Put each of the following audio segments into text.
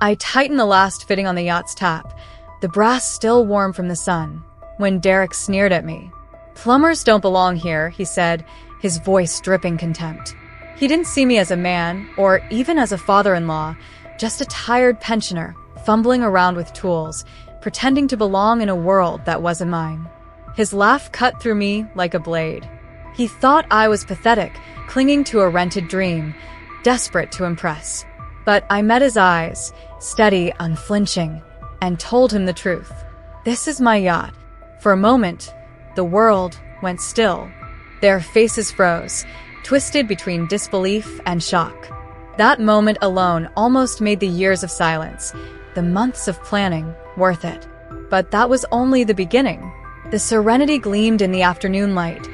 I tightened the last fitting on the yacht's tap, the brass still warm from the sun, when Derek sneered at me. "Plumbers don't belong here," he said, his voice dripping contempt. He didn't see me as a man, or even as a father-in-law, just a tired pensioner, fumbling around with tools, pretending to belong in a world that wasn't mine. His laugh cut through me like a blade. He thought I was pathetic, clinging to a rented dream, desperate to impress. But I met his eyes, steady, unflinching, and told him the truth. "This is my yacht." For a moment, the world went still. Their faces froze, twisted between disbelief and shock. That moment alone almost made the years of silence, the months of planning, worth it. But that was only the beginning. The serenity gleamed in the afternoon light,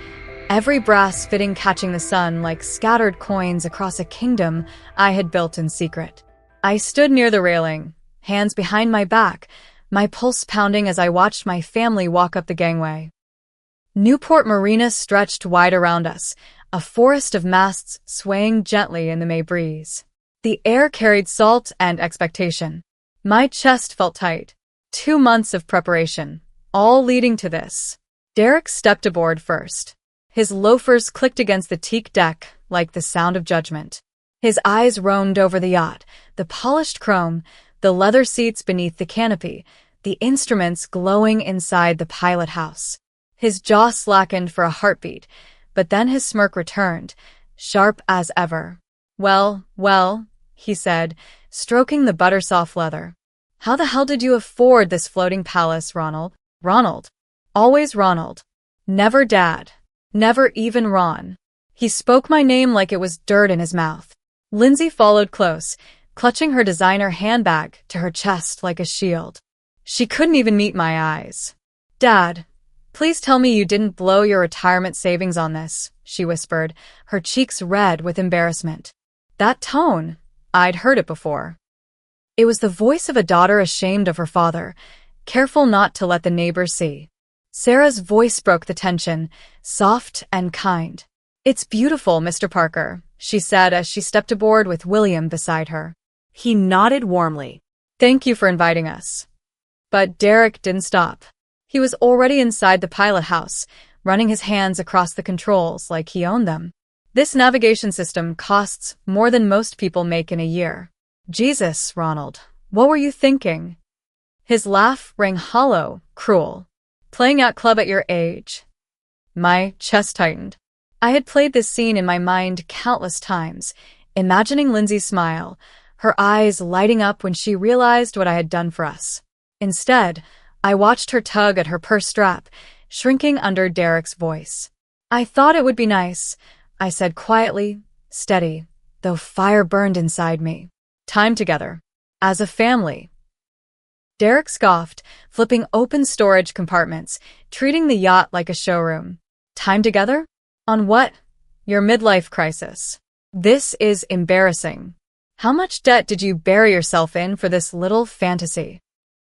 every brass fitting catching the sun like scattered coins across a kingdom I had built in secret. I stood near the railing, hands behind my back, my pulse pounding as I watched my family walk up the gangway. Newport Marina stretched wide around us, a forest of masts swaying gently in the May breeze. The air carried salt and expectation. My chest felt tight. 2 months of preparation, all leading to this. Derek stepped aboard first. His loafers clicked against the teak deck like the sound of judgment. His eyes roamed over the yacht, the polished chrome, the leather seats beneath the canopy, the instruments glowing inside the pilot house. His jaw slackened for a heartbeat, but then his smirk returned, sharp as ever. Well, he said, stroking the butter-soft leather. "How the hell did you afford this floating palace, Ronald?" "Ronald. Always Ronald. Never Dad. Never even Ron." He spoke my name like it was dirt in his mouth. Lindsay followed close, clutching her designer handbag to her chest like a shield. She couldn't even meet my eyes. "Dad, please tell me you didn't blow your retirement savings on this," she whispered, her cheeks red with embarrassment. That tone, I'd heard it before. It was the voice of a daughter ashamed of her father, careful not to let the neighbors see. Sarah's voice broke the tension, soft and kind. "It's beautiful, Mr. Parker," she said as she stepped aboard with William beside her. He nodded warmly. "Thank you for inviting us." But Derek didn't stop. He was already inside the pilot house, running his hands across the controls like he owned them. "This navigation system costs more than most people make in a year." "Jesus, Ronald, what were you thinking?" His laugh rang hollow, cruel. "Playing at club at your age?" My chest tightened. I had played this scene in my mind countless times, imagining Lindsay's smile, her eyes lighting up when she realized what I had done for us. Instead, I watched her tug at her purse strap, shrinking under Derek's voice. "I thought it would be nice," I said quietly, steady, though fire burned inside me. "Time together. As a family." Derek scoffed, flipping open storage compartments, treating the yacht like a showroom. "Time together? On what?" "Your midlife crisis. This is embarrassing. How much debt did you bury yourself in for this little fantasy?"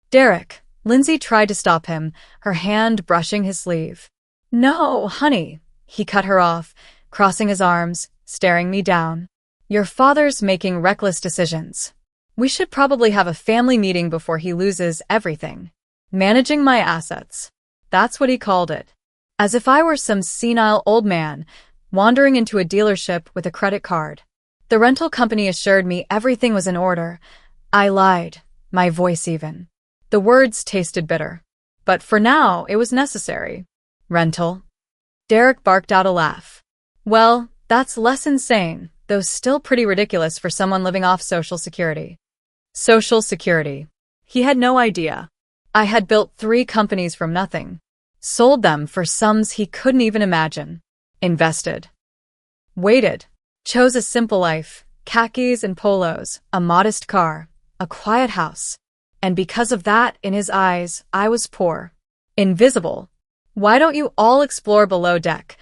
"Derek," Lindsay tried to stop him, her hand brushing his sleeve. "No, honey," he cut her off, crossing his arms, staring me down. "Your father's making reckless decisions. We should probably have a family meeting before he loses everything. Managing my assets. That's what he called it. As if I were some senile old man, wandering into a dealership with a credit card. The rental company assured me everything was in order. I lied, my voice even. The words tasted bitter. But for now, it was necessary. "Rental?" Derek barked out a laugh. "Well, that's less insane, though still pretty ridiculous for someone living off Social Security." Social Security. He had no idea. I had built 3 companies from nothing. Sold them for sums he couldn't even imagine. Invested. Waited. Chose a simple life, khakis and polos, a modest car, a quiet house. And because of that, in his eyes, I was poor. Invisible. "Why don't you all explore below deck?"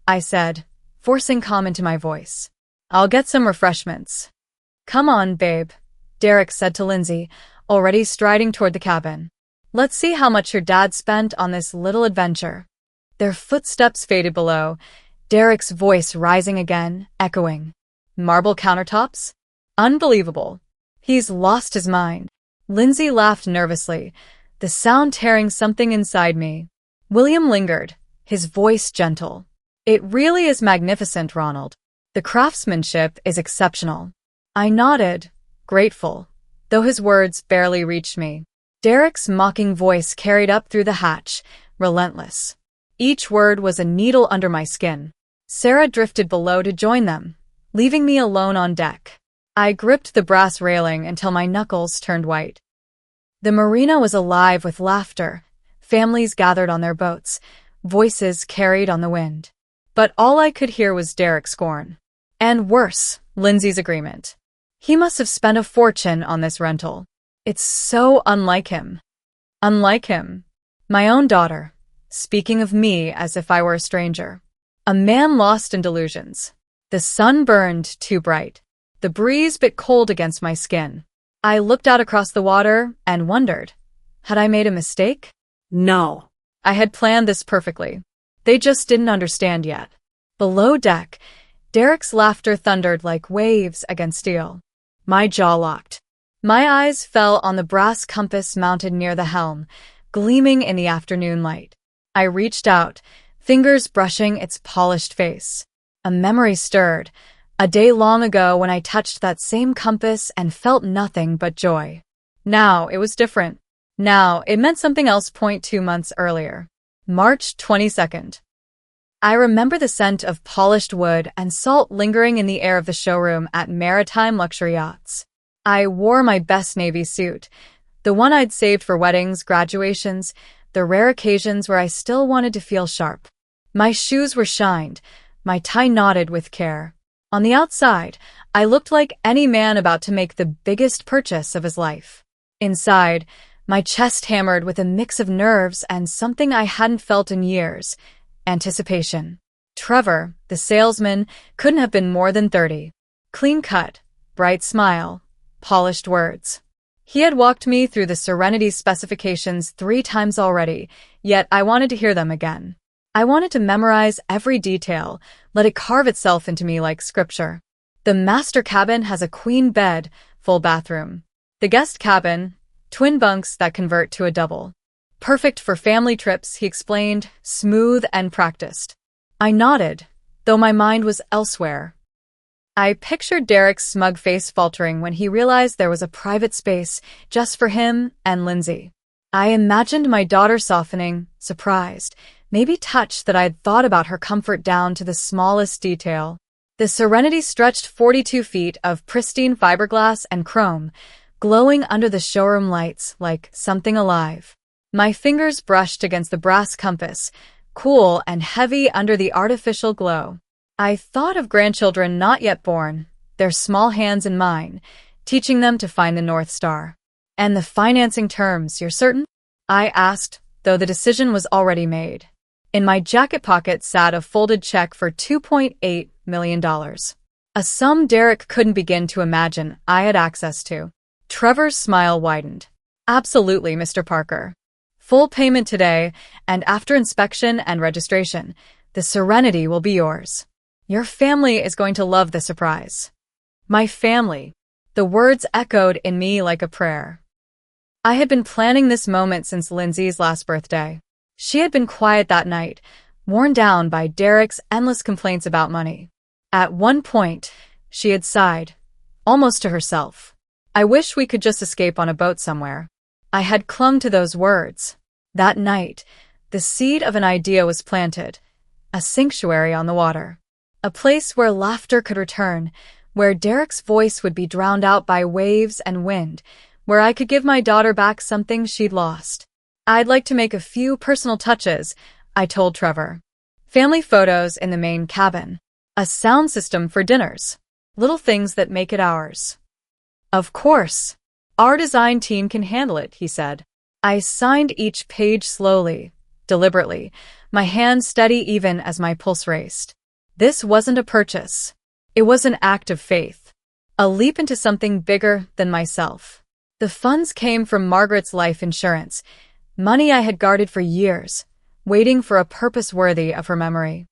I said, forcing calm into my voice. "I'll get some refreshments." "Come on, babe," Derek said to Lindsay, already striding toward the cabin. "Let's see how much your dad spent on this little adventure." Their footsteps faded below, Derek's voice rising again, echoing. "Marble countertops? Unbelievable." He's lost his mind. Lindsay laughed nervously, the sound tearing something inside me. William lingered, his voice gentle. It really is magnificent, Ronald. The craftsmanship is exceptional. I nodded, grateful, though his words barely reached me. Derek's mocking voice carried up through the hatch, relentless. Each word was a needle under my skin. Sarah drifted below to join them, leaving me alone on deck. I gripped the brass railing until my knuckles turned white. The marina was alive with laughter. Families gathered on their boats, voices carried on the wind. But all I could hear was Derek's scorn. And worse, Lindsay's agreement. He must have spent a fortune on this rental. It's so unlike him. Unlike him. My own daughter, speaking of me as if I were a stranger. A man lost in delusions. The sun burned too bright. The breeze bit cold against my skin. I looked out across the water and wondered, had I made a mistake? No. I had planned this perfectly. They just didn't understand yet. Below deck, Derek's laughter thundered like waves against steel. My jaw locked. My eyes fell on the brass compass mounted near the helm, gleaming in the afternoon light. I reached out, fingers brushing its polished face. A memory stirred, a day long ago when I touched that same compass and felt nothing but joy. Now it was different. Now it meant something else. 2 months earlier. March 22nd. I remember the scent of polished wood and salt lingering in the air of the showroom at Maritime Luxury Yachts. I wore my best navy suit, the one I'd saved for weddings, graduations, the rare occasions where I still wanted to feel sharp. My shoes were shined, my tie knotted with care. On the outside, I looked like any man about to make the biggest purchase of his life. Inside, my chest hammered with a mix of nerves and something I hadn't felt in years. Anticipation. Trevor, the salesman, couldn't have been more than 30. Clean-cut, bright smile, polished words. He had walked me through the Serenity specifications 3 times already, yet I wanted to hear them again. I wanted to memorize every detail, let it carve itself into me like scripture. The master cabin has a queen bed, full bathroom. The guest cabin, twin bunks that convert to a double. Perfect for family trips, he explained, smooth and practiced. I nodded, though my mind was elsewhere. I pictured Derek's smug face faltering when he realized there was a private space just for him and Lindsay. I imagined my daughter softening, surprised, maybe touched that I had thought about her comfort down to the smallest detail. The Serenity stretched 42 feet of pristine fiberglass and chrome, glowing under the showroom lights like something alive. My fingers brushed against the brass compass, cool and heavy under the artificial glow. I thought of grandchildren not yet born, their small hands in mine, teaching them to find the North Star. And the financing terms, you're certain? I asked, though the decision was already made. In my jacket pocket sat a folded check for $2.8 million. A sum Derek couldn't begin to imagine I had access to. Trevor's smile widened. Absolutely, Mr. Parker. Full payment today, and after inspection and registration, the Serenity will be yours. Your family is going to love the surprise. My family. The words echoed in me like a prayer. I had been planning this moment since Lindsay's last birthday. She had been quiet that night, worn down by Derek's endless complaints about money. At one point, she had sighed, almost to herself. I wish we could just escape on a boat somewhere. I had clung to those words. That night, the seed of an idea was planted, a sanctuary on the water. A place where laughter could return, where Derek's voice would be drowned out by waves and wind, where I could give my daughter back something she'd lost. I'd like to make a few personal touches, I told Trevor. Family photos in the main cabin. A sound system for dinners. Little things that make it ours. Of course. Our design team can handle it, he said. I signed each page slowly, deliberately, my hand steady even as my pulse raced. This wasn't a purchase. It was an act of faith. A leap into something bigger than myself. The funds came from Margaret's life insurance, money I had guarded for years, waiting for a purpose worthy of her memory.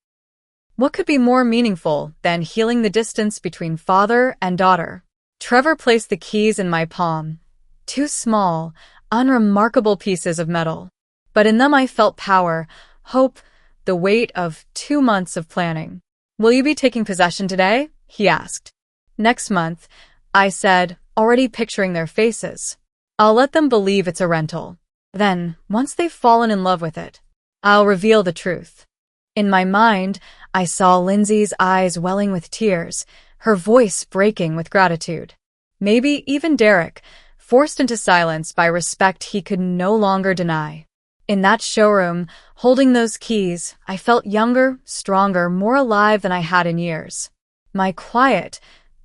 What could be more meaningful than healing the distance between father and daughter? Trevor placed the keys in my palm. Two small, unremarkable pieces of metal. But in them I felt power, hope, the weight of 2 months of planning. Will you be taking possession today? He asked. Next month, I said, already picturing their faces. I'll let them believe it's a rental. Then, once they've fallen in love with it, I'll reveal the truth. In my mind, I saw Lindsay's eyes welling with tears, her voice breaking with gratitude. Maybe even Derek, forced into silence by respect he could no longer deny. In that showroom, holding those keys, I felt younger, stronger, more alive than I had in years. My quiet,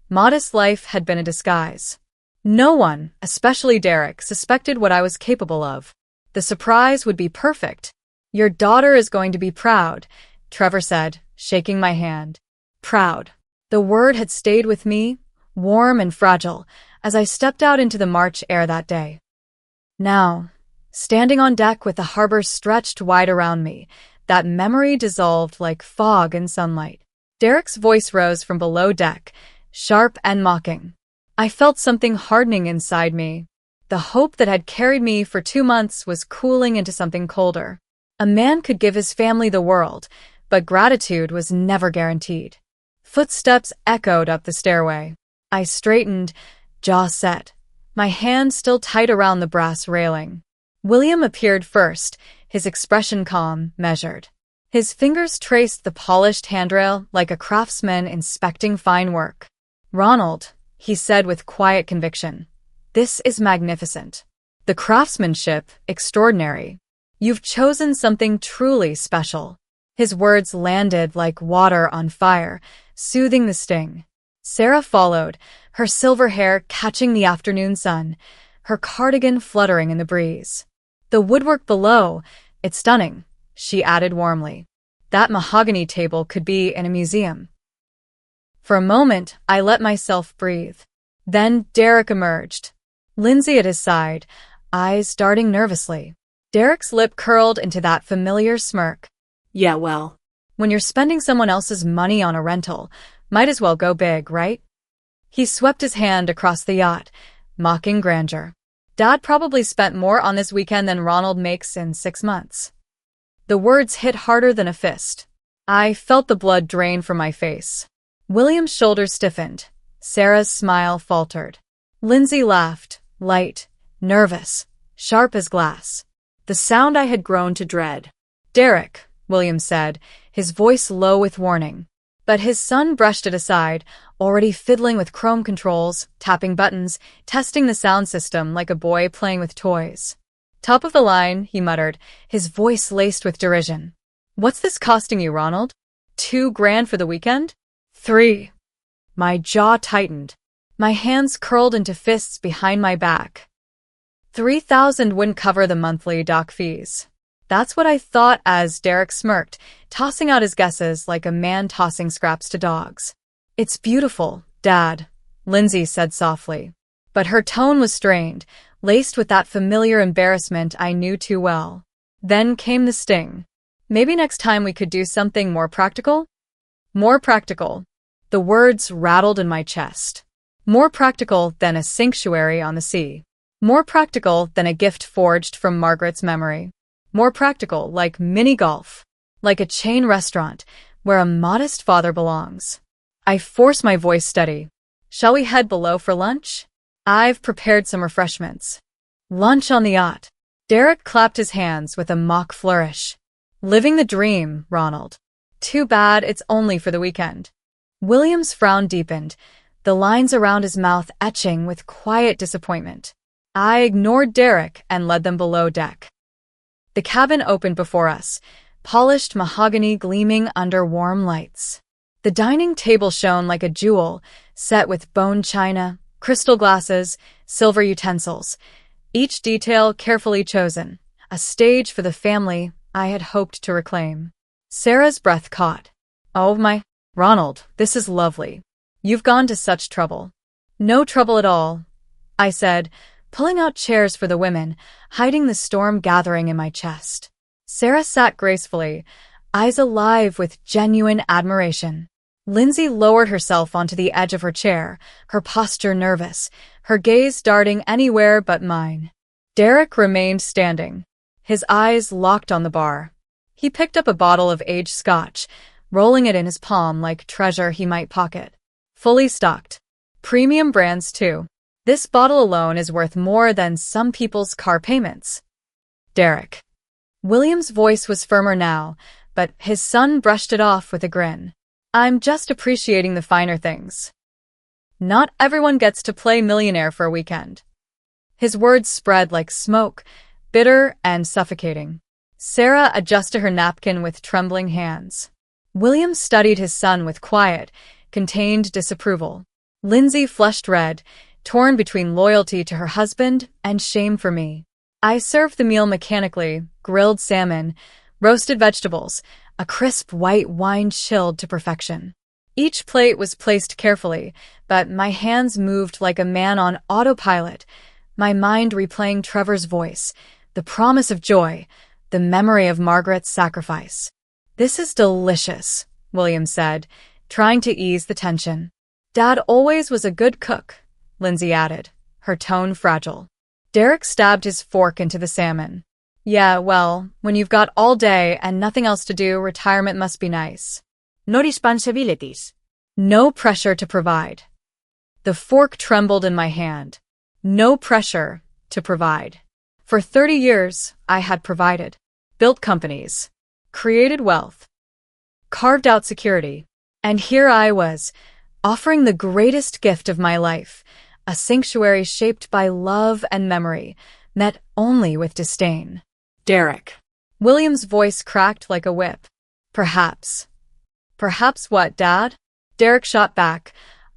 modest life had been a disguise. No one, especially Derek, suspected what I was capable of. The surprise would be perfect. Your daughter is going to be proud, Trevor said, shaking my hand. Proud. The word had stayed with me, warm and fragile, as I stepped out into the March air that day. Now, standing on deck with the harbor stretched wide around me, that memory dissolved like fog in sunlight. Derek's voice rose from below deck, sharp and mocking. I felt something hardening inside me. The hope that had carried me for 2 months was cooling into something colder. A man could give his family the world, but gratitude was never guaranteed. Footsteps echoed up the stairway. I straightened, jaw set, my hand still tight around the brass railing. William appeared first, his expression calm, measured. His fingers traced the polished handrail like a craftsman inspecting fine work. Ronald, he said with quiet conviction, this is magnificent. The craftsmanship, extraordinary. You've chosen something truly special. His words landed like water on fire, soothing the sting. Sarah followed, her silver hair catching the afternoon sun, her cardigan fluttering in the breeze. The woodwork below, it's stunning, she added warmly. That mahogany table could be in a museum. For a moment, I let myself breathe. Then Derek emerged. Lindsay at his side, eyes darting nervously. Derek's lip curled into that familiar smirk. Yeah, well, when you're spending someone else's money on a rental, might as well go big, right? He swept his hand across the yacht, mocking grandeur. Dad probably spent more on this weekend than Ronald makes in 6 months. The words hit harder than a fist. I felt the blood drain from my face. William's shoulders stiffened. Sarah's smile faltered. Lindsay laughed, light, nervous, sharp as glass. The sound I had grown to dread. Derek, William said, his voice low with warning. But his son brushed it aside, already fiddling with chrome controls, tapping buttons, testing the sound system like a boy playing with toys. Top of the line, he muttered, his voice laced with derision. What's this costing you, Ronald? $2,000 for the weekend? 3. My jaw tightened. My hands curled into fists behind my back. 3,000 wouldn't cover the monthly dock fees. That's what I thought as Derek smirked, tossing out his guesses like a man tossing scraps to dogs. It's beautiful, Dad, Lindsay said softly. But her tone was strained, laced with that familiar embarrassment I knew too well. Then came the sting. Maybe next time we could do something more practical? More practical. The words rattled in my chest. More practical than a sanctuary on the sea. More practical than a gift forged from Margaret's memory. More practical, like mini-golf. Like a chain restaurant, where a modest father belongs. I forced my voice steady. Shall we head below for lunch? I've prepared some refreshments. Lunch on the yacht. Derek clapped his hands with a mock flourish. Living the dream, Ronald. Too bad it's only for the weekend. William's frown deepened, the lines around his mouth etching with quiet disappointment. I ignored Derek and led them below deck. The cabin opened before us, polished mahogany gleaming under warm lights. The dining table shone like a jewel, set with bone china, crystal glasses, silver utensils, each detail carefully chosen, a stage for the family I had hoped to reclaim. Sarah's breath caught. Oh my, Ronald, this is lovely. You've gone to such trouble. No trouble at all, I said, pulling out chairs for the women, hiding the storm gathering in my chest. Sarah sat gracefully, eyes alive with genuine admiration. Lindsay lowered herself onto the edge of her chair, her posture nervous, her gaze darting anywhere but mine. Derek remained standing, his eyes locked on the bar. He picked up a bottle of aged scotch, rolling it in his palm like treasure he might pocket. Fully stocked. Premium brands, too. This bottle alone is worth more than some people's car payments. Derek. William's voice was firmer now, but his son brushed it off with a grin. I'm just appreciating the finer things. Not everyone gets to play millionaire for a weekend. His words spread like smoke, bitter and suffocating. Sarah adjusted her napkin with trembling hands. William studied his son with quiet, contained disapproval. Lindsay flushed red, torn between loyalty to her husband and shame for me. I served the meal mechanically, grilled salmon, roasted vegetables, a crisp white wine chilled to perfection. Each plate was placed carefully, but my hands moved like a man on autopilot, my mind replaying Trevor's voice, the promise of joy, the memory of Margaret's sacrifice. This is delicious, William said, trying to ease the tension. Dad always was a good cook, Lindsay added, her tone fragile. Derek stabbed his fork into the salmon. Yeah, well, when you've got all day and nothing else to do, retirement must be nice. No responsibilities. No pressure to provide. The fork trembled in my hand. No pressure to provide. For 30 years, I had provided. Built companies. Created wealth. Carved out security. And here I was, offering the greatest gift of my life, a sanctuary shaped by love and memory, met only with disdain. Derek. William's voice cracked like a whip. Perhaps. Perhaps what, Dad? Derek shot back,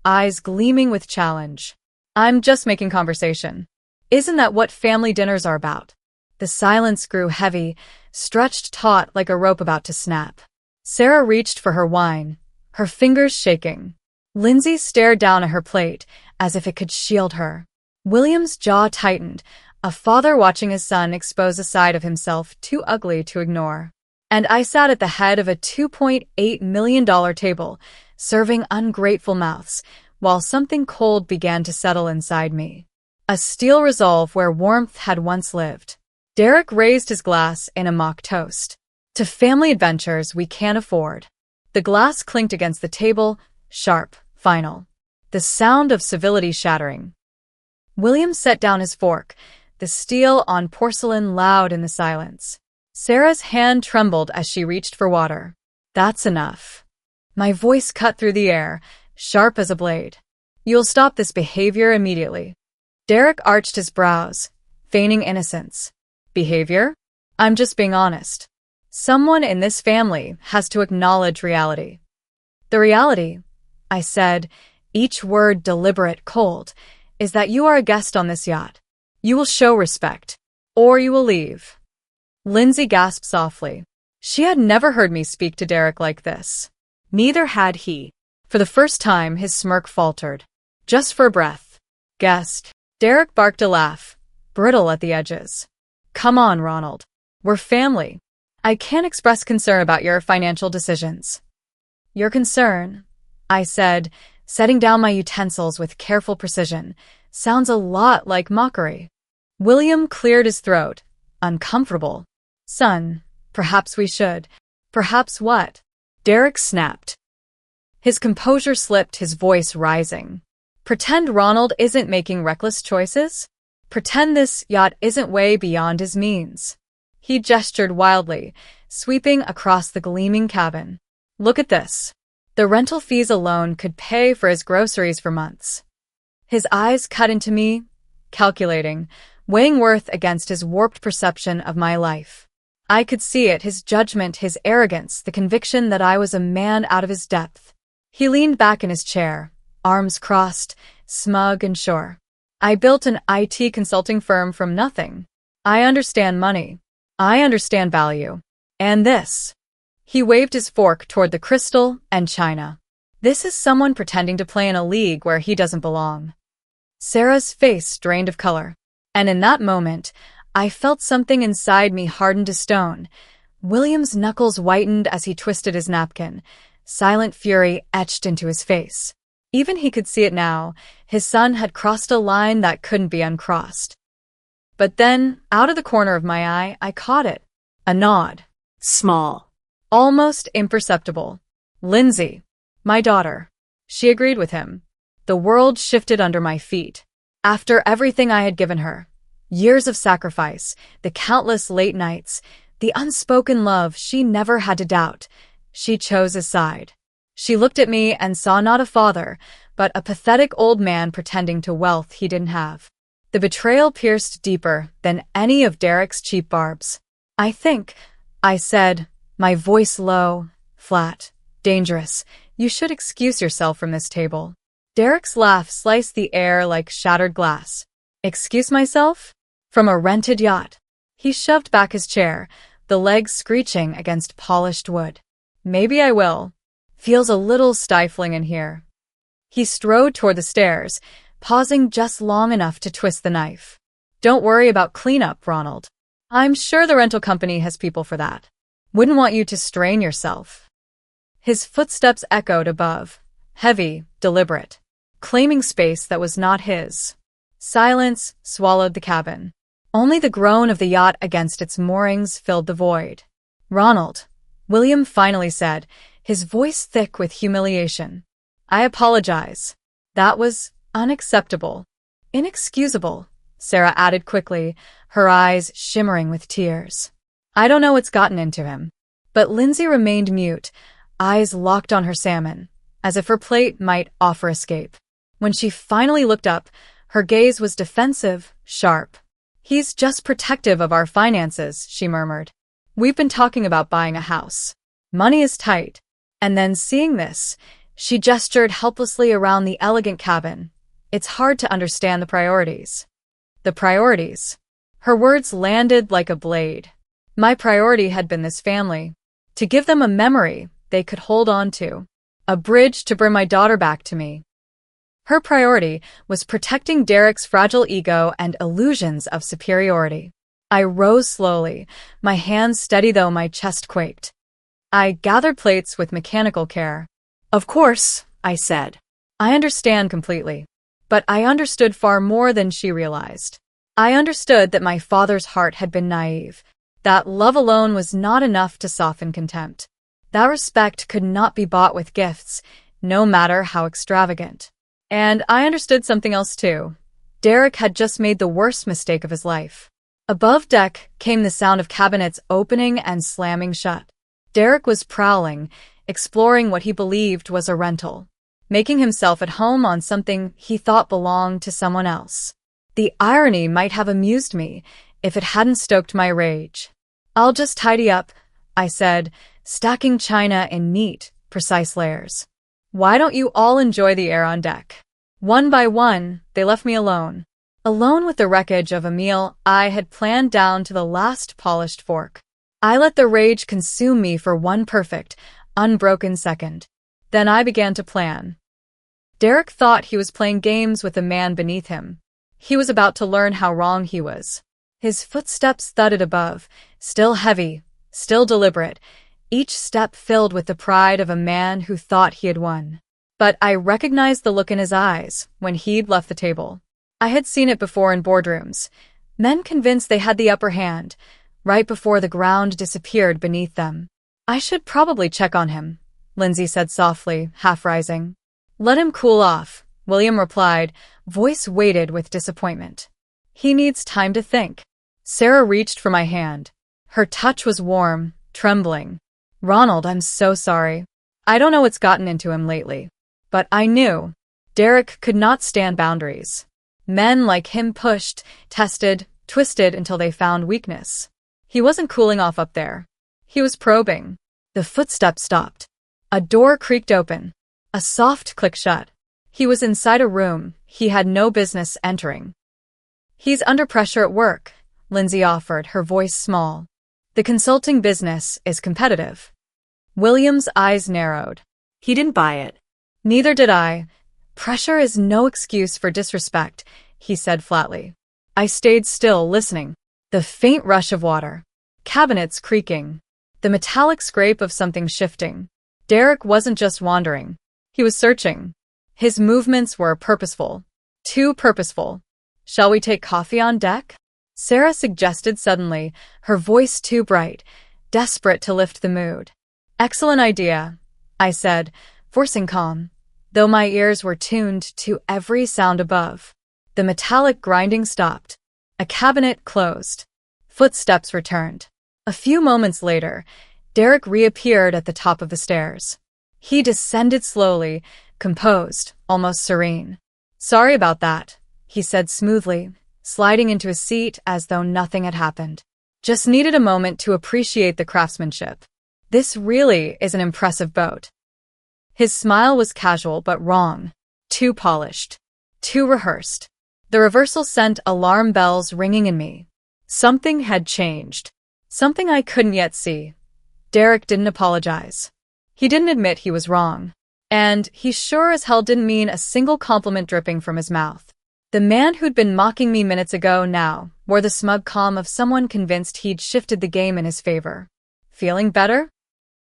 eyes gleaming with challenge. I'm just making conversation. Isn't that what family dinners are about? The silence grew heavy, stretched taut like a rope about to snap. Sarah reached for her wine, her fingers shaking. Lindsay stared down at her plate, as if it could shield her. William's jaw tightened, a father watching his son expose a side of himself too ugly to ignore. And I sat at the head of a $2.8 million table, serving ungrateful mouths, while something cold began to settle inside me. A steel resolve where warmth had once lived. Derek raised his glass in a mock toast. To family adventures we can't afford. The glass clinked against the table, sharp, final. The sound of civility shattering. William set down his fork, the steel on porcelain loud in the silence. Sarah's hand trembled as she reached for water. That's enough. My voice cut through the air, sharp as a blade. You'll stop this behavior immediately. Derek arched his brows, feigning innocence. Behavior? I'm just being honest. Someone in this family has to acknowledge reality. The reality, I said, each word deliberate, cold, is that you are a guest on this yacht. You will show respect, or you will leave. Lindsay gasped softly. She had never heard me speak to Derek like this. Neither had he. For the first time, his smirk faltered. Just for a breath. Guest. Derek barked a laugh, brittle at the edges. Come on, Ronald. We're family. I can't express concern about your financial decisions. Your concern, I said, setting down my utensils with careful precision, sounds a lot like mockery. William cleared his throat, uncomfortable. Son, perhaps we should. Perhaps what? Derek snapped. His composure slipped, his voice rising. Pretend Ronald isn't making reckless choices? Pretend this yacht isn't way beyond his means. He gestured wildly, sweeping across the gleaming cabin. Look at this. The rental fees alone could pay for his groceries for months. His eyes cut into me, calculating, weighing worth against his warped perception of my life. I could see it, his judgment, his arrogance, the conviction that I was a man out of his depth. He leaned back in his chair, arms crossed, smug and sure. I built an IT consulting firm from nothing. I understand money. I understand value. And this. He waved his fork toward the crystal and china. This is someone pretending to play in a league where he doesn't belong. Sarah's face drained of color. And in that moment, I felt something inside me harden to stone. William's knuckles whitened as he twisted his napkin, silent fury etched into his face. Even he could see it now. His son had crossed a line that couldn't be uncrossed. But then, out of the corner of my eye, I caught it. A nod. Small. Almost imperceptible. Lindsay. My daughter. She agreed with him. The world shifted under my feet. After everything I had given her, years of sacrifice, the countless late nights, the unspoken love she never had to doubt, she chose his side. She looked at me and saw not a father, but a pathetic old man pretending to wealth he didn't have. The betrayal pierced deeper than any of Derek's cheap barbs. I think, I said, my voice low, flat, dangerous. You should excuse yourself from this table. Derek's laugh sliced the air like shattered glass. Excuse myself? From a rented yacht. He shoved back his chair, the legs screeching against polished wood. Maybe I will. Feels a little stifling in here. He strode toward the stairs, pausing just long enough to twist the knife. Don't worry about cleanup, Ronald. I'm sure the rental company has people for that. Wouldn't want you to strain yourself. His footsteps echoed above, heavy, deliberate, claiming space that was not his. Silence swallowed the cabin. Only the groan of the yacht against its moorings filled the void. Ronald, William finally said, his voice thick with humiliation. I apologize. That was unacceptable. Inexcusable, Sarah added quickly, her eyes shimmering with tears. I don't know what's gotten into him. But Lindsay remained mute, eyes locked on her salmon, as if her plate might offer escape. When she finally looked up, her gaze was defensive, sharp. He's just protective of our finances, she murmured. We've been talking about buying a house. Money is tight. And then seeing this, she gestured helplessly around the elegant cabin. It's hard to understand the priorities. The priorities. Her words landed like a blade. My priority had been this family. To give them a memory they could hold on to. A bridge to bring my daughter back to me. Her priority was protecting Derek's fragile ego and illusions of superiority. I rose slowly, my hands steady though my chest quaked. I gathered plates with mechanical care. Of course, I said. I understand completely. But I understood far more than she realized. I understood that my father's heart had been naive, that love alone was not enough to soften contempt. That respect could not be bought with gifts, no matter how extravagant. And I understood something else too. Derek had just made the worst mistake of his life. Above deck came the sound of cabinets opening and slamming shut. Derek was prowling, exploring what he believed was a rental, making himself at home on something he thought belonged to someone else. The irony might have amused me if it hadn't stoked my rage. I'll just tidy up, I said, stacking china in neat, precise layers. Why don't you all enjoy the air on deck? One by one, they left me alone. Alone with the wreckage of a meal I had planned down to the last polished fork. I let the rage consume me for one perfect, unbroken second. Then I began to plan. Derek thought he was playing games with the man beneath him. He was about to learn how wrong he was. His footsteps thudded above, still heavy, still deliberate, each step filled with the pride of a man who thought he had won. But I recognized the look in his eyes when he'd left the table. I had seen it before in boardrooms. Men convinced they had the upper hand, right before the ground disappeared beneath them. I should probably check on him, Lindsay said softly, half rising. Let him cool off, William replied, voice weighted with disappointment. He needs time to think. Sarah reached for my hand. Her touch was warm, trembling. Ronald, I'm so sorry. I don't know what's gotten into him lately. But I knew. Derek could not stand boundaries. Men like him pushed, tested, twisted until they found weakness. He wasn't cooling off up there. He was probing. The footsteps stopped. A door creaked open. A soft click shut. He was inside a room he had no business entering. He's under pressure at work, Lindsay offered, her voice small. The consulting business is competitive. William's eyes narrowed. He didn't buy it. Neither did I. Pressure is no excuse for disrespect, he said flatly. I stayed still, listening. The faint rush of water. Cabinets creaking. The metallic scrape of something shifting. Derek wasn't just wandering. He was searching. His movements were purposeful. Too purposeful. Shall we take coffee on deck? Sarah suggested suddenly, her voice too bright, desperate to lift the mood. Excellent idea, I said, forcing calm, though my ears were tuned to every sound above. The metallic grinding stopped. A cabinet closed. Footsteps returned. A few moments later, Derek reappeared at the top of the stairs. He descended slowly, composed, almost serene. Sorry about that, he said smoothly, sliding into a seat as though nothing had happened. Just needed a moment to appreciate the craftsmanship. This really is an impressive boat. His smile was casual but wrong. Too polished. Too rehearsed. The reversal sent alarm bells ringing in me. Something had changed. Something I couldn't yet see. Derek didn't apologize. He didn't admit he was wrong. And he sure as hell didn't mean a single compliment dripping from his mouth. The man who'd been mocking me minutes ago now wore the smug calm of someone convinced he'd shifted the game in his favor. Feeling better?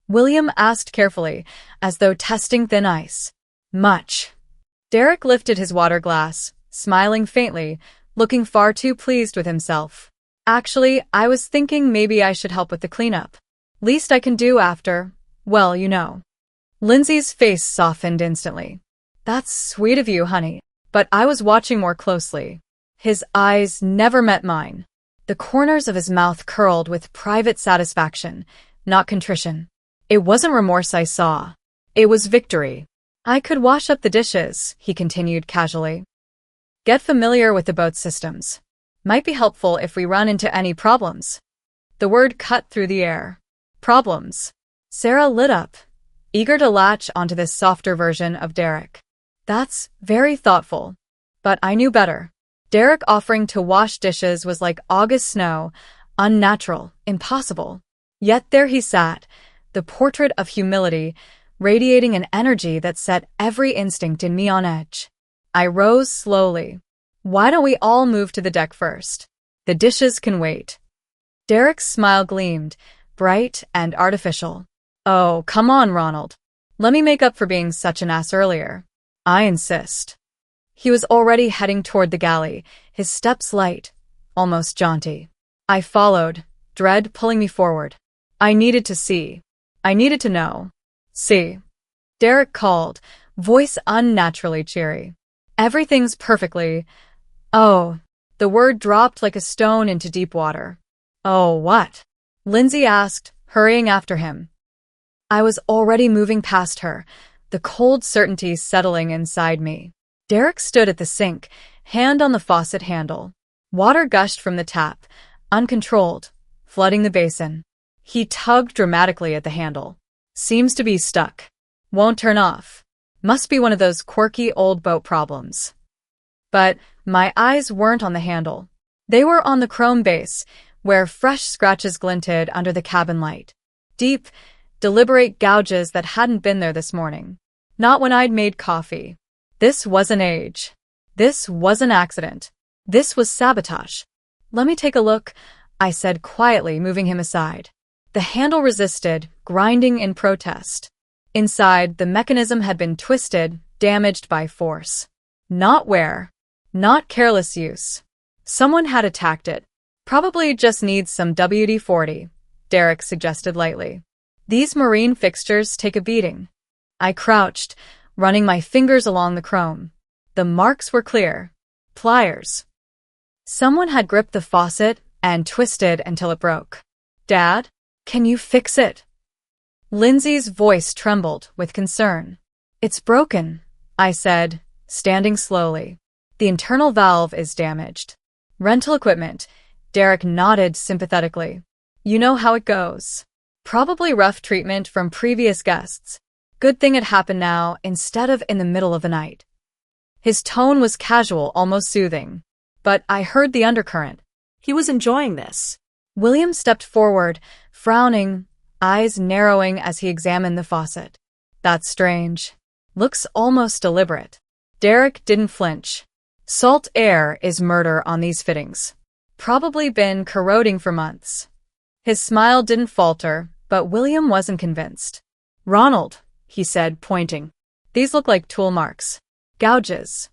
William asked carefully, as though testing thin ice. Much. Derek lifted his water glass, smiling faintly, looking far too pleased with himself. Actually, I was thinking maybe I should help with the cleanup. Least I can do after, well, you know. Lindsay's face softened instantly. That's sweet of you, honey. But I was watching more closely. His eyes never met mine. The corners of his mouth curled with private satisfaction, not contrition. It wasn't remorse I saw. It was victory. I could wash up the dishes, he continued casually. Get familiar with the boat's systems. Might be helpful if we run into any problems. The word cut through the air. Problems. Sarah lit up, eager to latch onto this softer version of Derek. That's very thoughtful. But I knew better. Derek offering to wash dishes was like August snow, unnatural, impossible. Yet there he sat, the portrait of humility, radiating an energy that set every instinct in me on edge. I rose slowly. Why don't we all move to the deck first? The dishes can wait. Derek's smile gleamed, bright and artificial. Oh, come on, Ronald. Let me make up for being such an ass earlier. I insist. He was already heading toward the galley, his steps light, almost jaunty. I followed, dread pulling me forward. I needed to see. I needed to know. See. Derek called, voice unnaturally cheery. Everything's perfectly. Oh. The word dropped like a stone into deep water. Oh, what? Lindsay asked, hurrying after him. I was already moving past her, the cold certainty settling inside me. Derek stood at the sink, hand on the faucet handle. Water gushed from the tap, uncontrolled, flooding the basin. He tugged dramatically at the handle. Seems to be stuck. Won't turn off. Must be one of those quirky old boat problems. But my eyes weren't on the handle. They were on the chrome base, where fresh scratches glinted under the cabin light. Deep, deliberate gouges that hadn't been there this morning. Not when I'd made coffee. This wasn't age. This was an accident. This was sabotage. Let me take a look, I said quietly, moving him aside. The handle resisted, grinding in protest. Inside, the mechanism had been twisted, damaged by force. Not wear. Not careless use. Someone had attacked it. Probably just needs some WD-40, Derek suggested lightly. These marine fixtures take a beating. I crouched, running my fingers along the chrome. The marks were clear. Pliers. Someone had gripped the faucet and twisted until it broke. Dad, can you fix it? Lindsay's voice trembled with concern. It's broken, I said, standing slowly. The internal valve is damaged. Rental equipment. Derek nodded sympathetically. You know how it goes. Probably rough treatment from previous guests. Good thing it happened now instead of in the middle of the night. His tone was casual, almost soothing. But I heard the undercurrent. He was enjoying this. William stepped forward, frowning, eyes narrowing as he examined the faucet. That's strange. Looks almost deliberate. Derek didn't flinch. Salt air is murder on these fittings. Probably been corroding for months. His smile didn't falter, but William wasn't convinced. Ronald, he said, pointing. These look like tool marks. Gouges.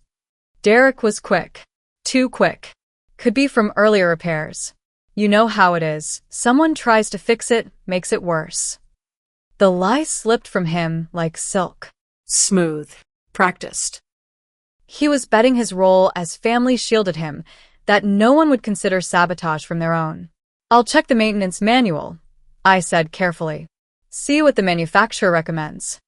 Derek was quick. Too quick. Could be from earlier repairs. You know how it is. Someone tries to fix it, makes it worse. The lie slipped from him like silk. Smooth. Practiced. He was betting his role as family shielded him, that no one would consider sabotage from their own. I'll check the maintenance manual, I said carefully. See what the manufacturer recommends.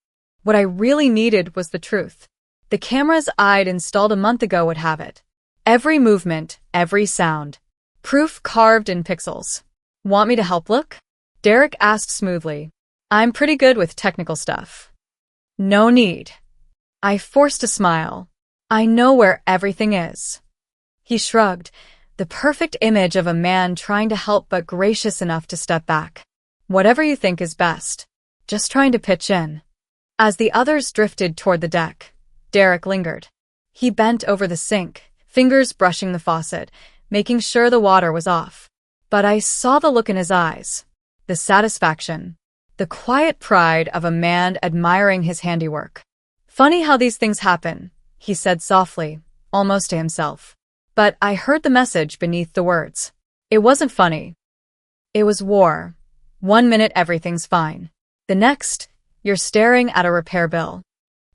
What I really needed was the truth. The cameras I'd installed a month ago would have it. Every movement, every sound. Proof carved in pixels. Want me to help look? Derek asked smoothly. I'm pretty good with technical stuff. No need. I forced a smile. I know where everything is. He shrugged, the perfect image of a man trying to help but gracious enough to step back. Whatever you think is best. Just trying to pitch in. As the others drifted toward the deck, Derek lingered. He bent over the sink, fingers brushing the faucet, making sure the water was off. But I saw the look in his eyes. The satisfaction. The quiet pride of a man admiring his handiwork. Funny how these things happen, he said softly, almost to himself. But I heard the message beneath the words. It wasn't funny. It was war. 1 minute everything's fine. The next, you're staring at a repair bill.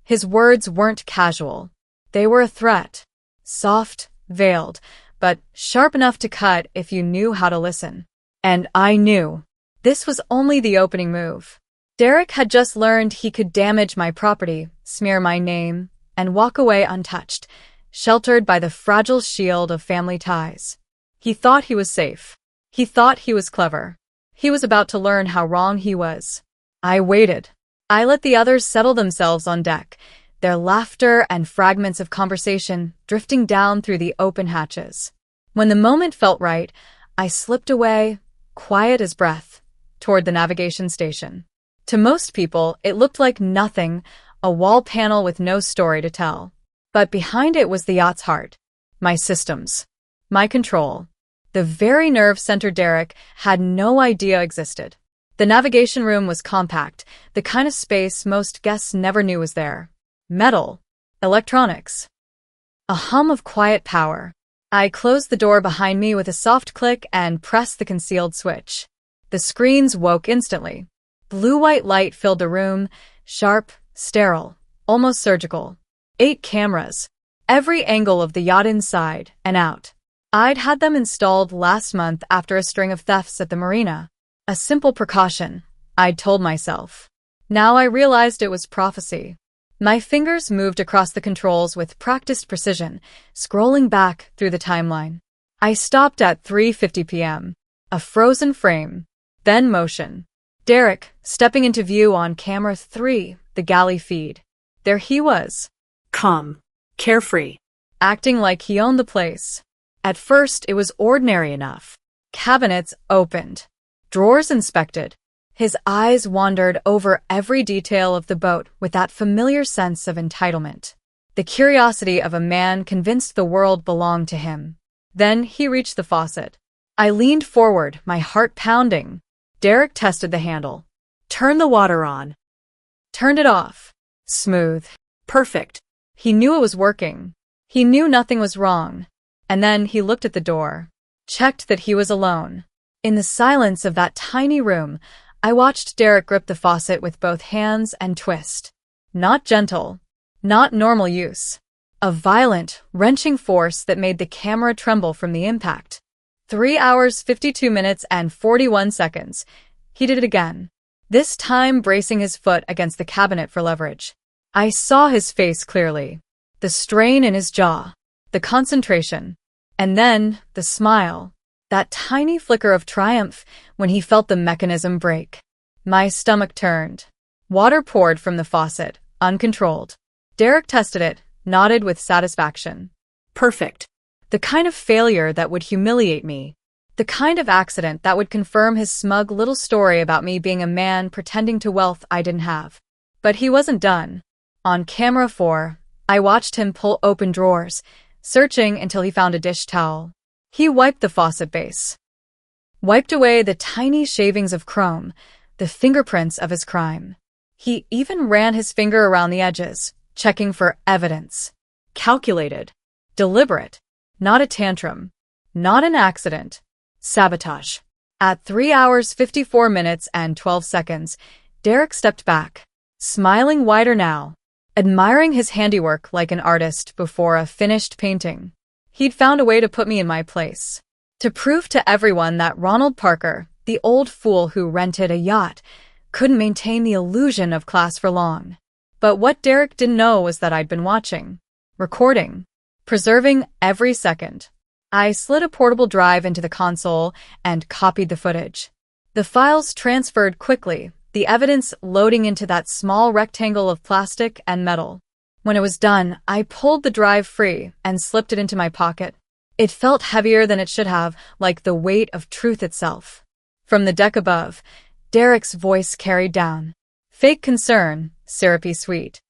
His words weren't casual. They were a threat. Soft, veiled, but sharp enough to cut if you knew how to listen. And I knew. This was only the opening move. Derek had just learned he could damage my property, smear my name, and walk away untouched, sheltered by the fragile shield of family ties. He thought he was safe. He thought he was clever. He was about to learn how wrong he was. I waited. I let the others settle themselves on deck, their laughter and fragments of conversation drifting down through the open hatches. When the moment felt right, I slipped away, quiet as breath, toward the navigation station. To most people, it looked like nothing, a wall panel with no story to tell. But behind it was the yacht's heart. My systems. My control. The very nerve center Derek had no idea existed. The navigation room was compact, the kind of space most guests never knew was there. Metal. Electronics. A hum of quiet power. I closed the door behind me with a soft click and pressed the concealed switch. The screens woke instantly. Blue-white light filled the room, sharp, sterile, almost surgical. 8 cameras. Every angle of the yacht inside and out. I'd had them installed last month after a string of thefts at the marina. A simple precaution, I'd told myself. Now I realized it was prophecy. My fingers moved across the controls with practiced precision, scrolling back through the timeline. I stopped at 3:50 p.m. A frozen frame. Then motion. Derek, stepping into view on camera 3, the galley feed. There he was. Calm. Carefree. Acting like he owned the place. At first, it was ordinary enough. Cabinets opened. Drawers inspected. His eyes wandered over every detail of the boat with that familiar sense of entitlement. The curiosity of a man convinced the world belonged to him. Then he reached the faucet. I leaned forward, my heart pounding. Derek tested the handle. Turn the water on. Turned it off. Smooth. Perfect. He knew it was working. He knew nothing was wrong. And then he looked at the door. Checked that he was alone. In the silence of that tiny room, I watched Derek grip the faucet with both hands and twist. Not gentle. Not normal use. A violent, wrenching force that made the camera tremble from the impact. 3 hours, 52 minutes, and 41 seconds. He did it again. This time bracing his foot against the cabinet for leverage. I saw his face clearly. The strain in his jaw. The concentration. And then, the smile. That tiny flicker of triumph when he felt the mechanism break. My stomach turned. Water poured from the faucet, uncontrolled. Derek tested it, nodded with satisfaction. Perfect. The kind of failure that would humiliate me. The kind of accident that would confirm his smug little story about me being a man pretending to wealth I didn't have. But he wasn't done. On camera 4, I watched him pull open drawers, searching until he found a dish towel. He wiped the faucet base. Wiped away the tiny shavings of chrome, the fingerprints of his crime. He even ran his finger around the edges, checking for evidence. Calculated. Deliberate. Not a tantrum. Not an accident. Sabotage. At 3 hours 54 minutes and 12 seconds, Derek stepped back, smiling wider now, admiring his handiwork like an artist before a finished painting. He'd found a way to put me in my place. To prove to everyone that Ronald Parker, the old fool who rented a yacht, couldn't maintain the illusion of class for long. But what Derek didn't know was that I'd been watching, recording, preserving every second. I slid a portable drive into the console and copied the footage. The files transferred quickly, the evidence loading into that small rectangle of plastic and metal. When it was done, I pulled the drive free and slipped it into my pocket. It felt heavier than it should have, like the weight of truth itself. From the deck above, Derek's voice carried down. Fake concern, syrupy sweet.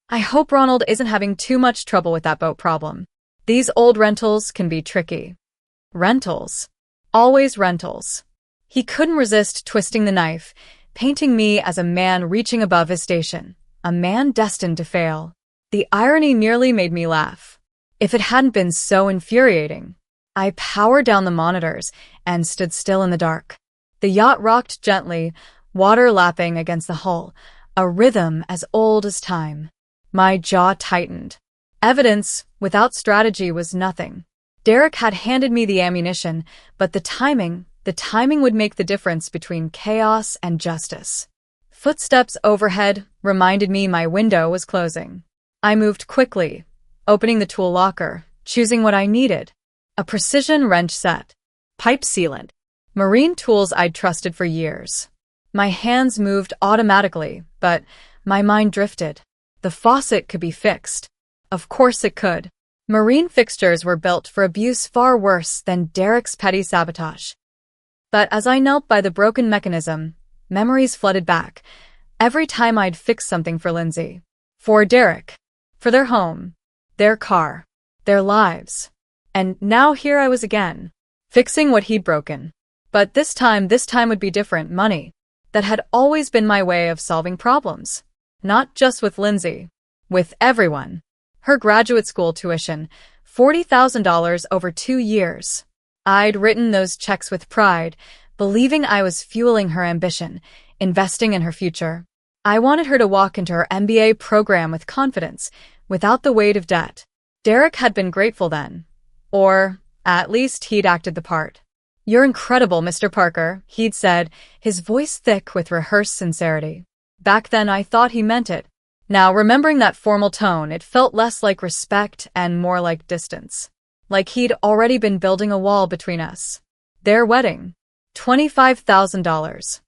I hope Ronald isn't having too much trouble with that boat problem. These old rentals can be tricky. Rentals. Always rentals. He couldn't resist twisting the knife, painting me as a man reaching above his station, a man destined to fail. The irony nearly made me laugh. If it hadn't been so infuriating. I powered down the monitors and stood still in the dark. The yacht rocked gently, water lapping against the hull, a rhythm as old as time. My jaw tightened. Evidence without strategy was nothing. Derek had handed me the ammunition, but the timing would make the difference between chaos and justice. Footsteps overhead reminded me my window was closing. I moved quickly, opening the tool locker, choosing what I needed. A precision wrench set. Pipe sealant. Marine tools I'd trusted for years. My hands moved automatically, but my mind drifted. The faucet could be fixed. Of course it could. Marine fixtures were built for abuse far worse than Derek's petty sabotage. But as I knelt by the broken mechanism, memories flooded back. Every time I'd fixed something for Lindsay. For Derek. For their home. Their car. Their lives. And now here I was again. Fixing what he'd broken. But this time would be different. Money. That had always been my way of solving problems. Not just with Lindsay. With everyone. Her graduate school tuition, $40,000 over 2 years. I'd written those checks with pride, believing I was fueling her ambition, investing in her future. I wanted her to walk into her MBA program with confidence, without the weight of debt. Derek had been grateful then. Or, at least he'd acted the part. "You're incredible, Mr. Parker," he'd said, his voice thick with rehearsed sincerity. Back then I thought he meant it. Now, remembering that formal tone, it felt less like respect and more like distance. Like he'd already been building a wall between us. Their wedding. $25,000.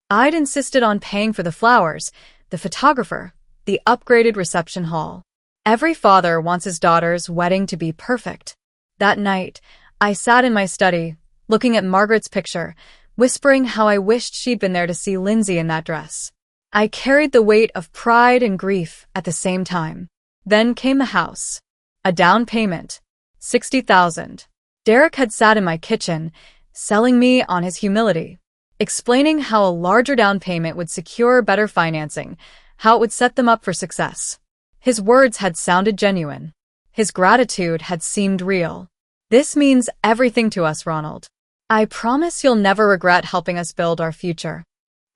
I'd insisted on paying for the flowers, the photographer, the upgraded reception hall. Every father wants his daughter's wedding to be perfect. That night, I sat in my study, looking at Margaret's picture, whispering how I wished she'd been there to see Lindsay in that dress. I carried the weight of pride and grief at the same time. Then came the house. A down payment. $60,000. Derek had sat in my kitchen, selling me on his humility, explaining how a larger down payment would secure better financing, how it would set them up for success. His words had sounded genuine. His gratitude had seemed real. "This means everything to us, Ronald. I promise you'll never regret helping us build our future."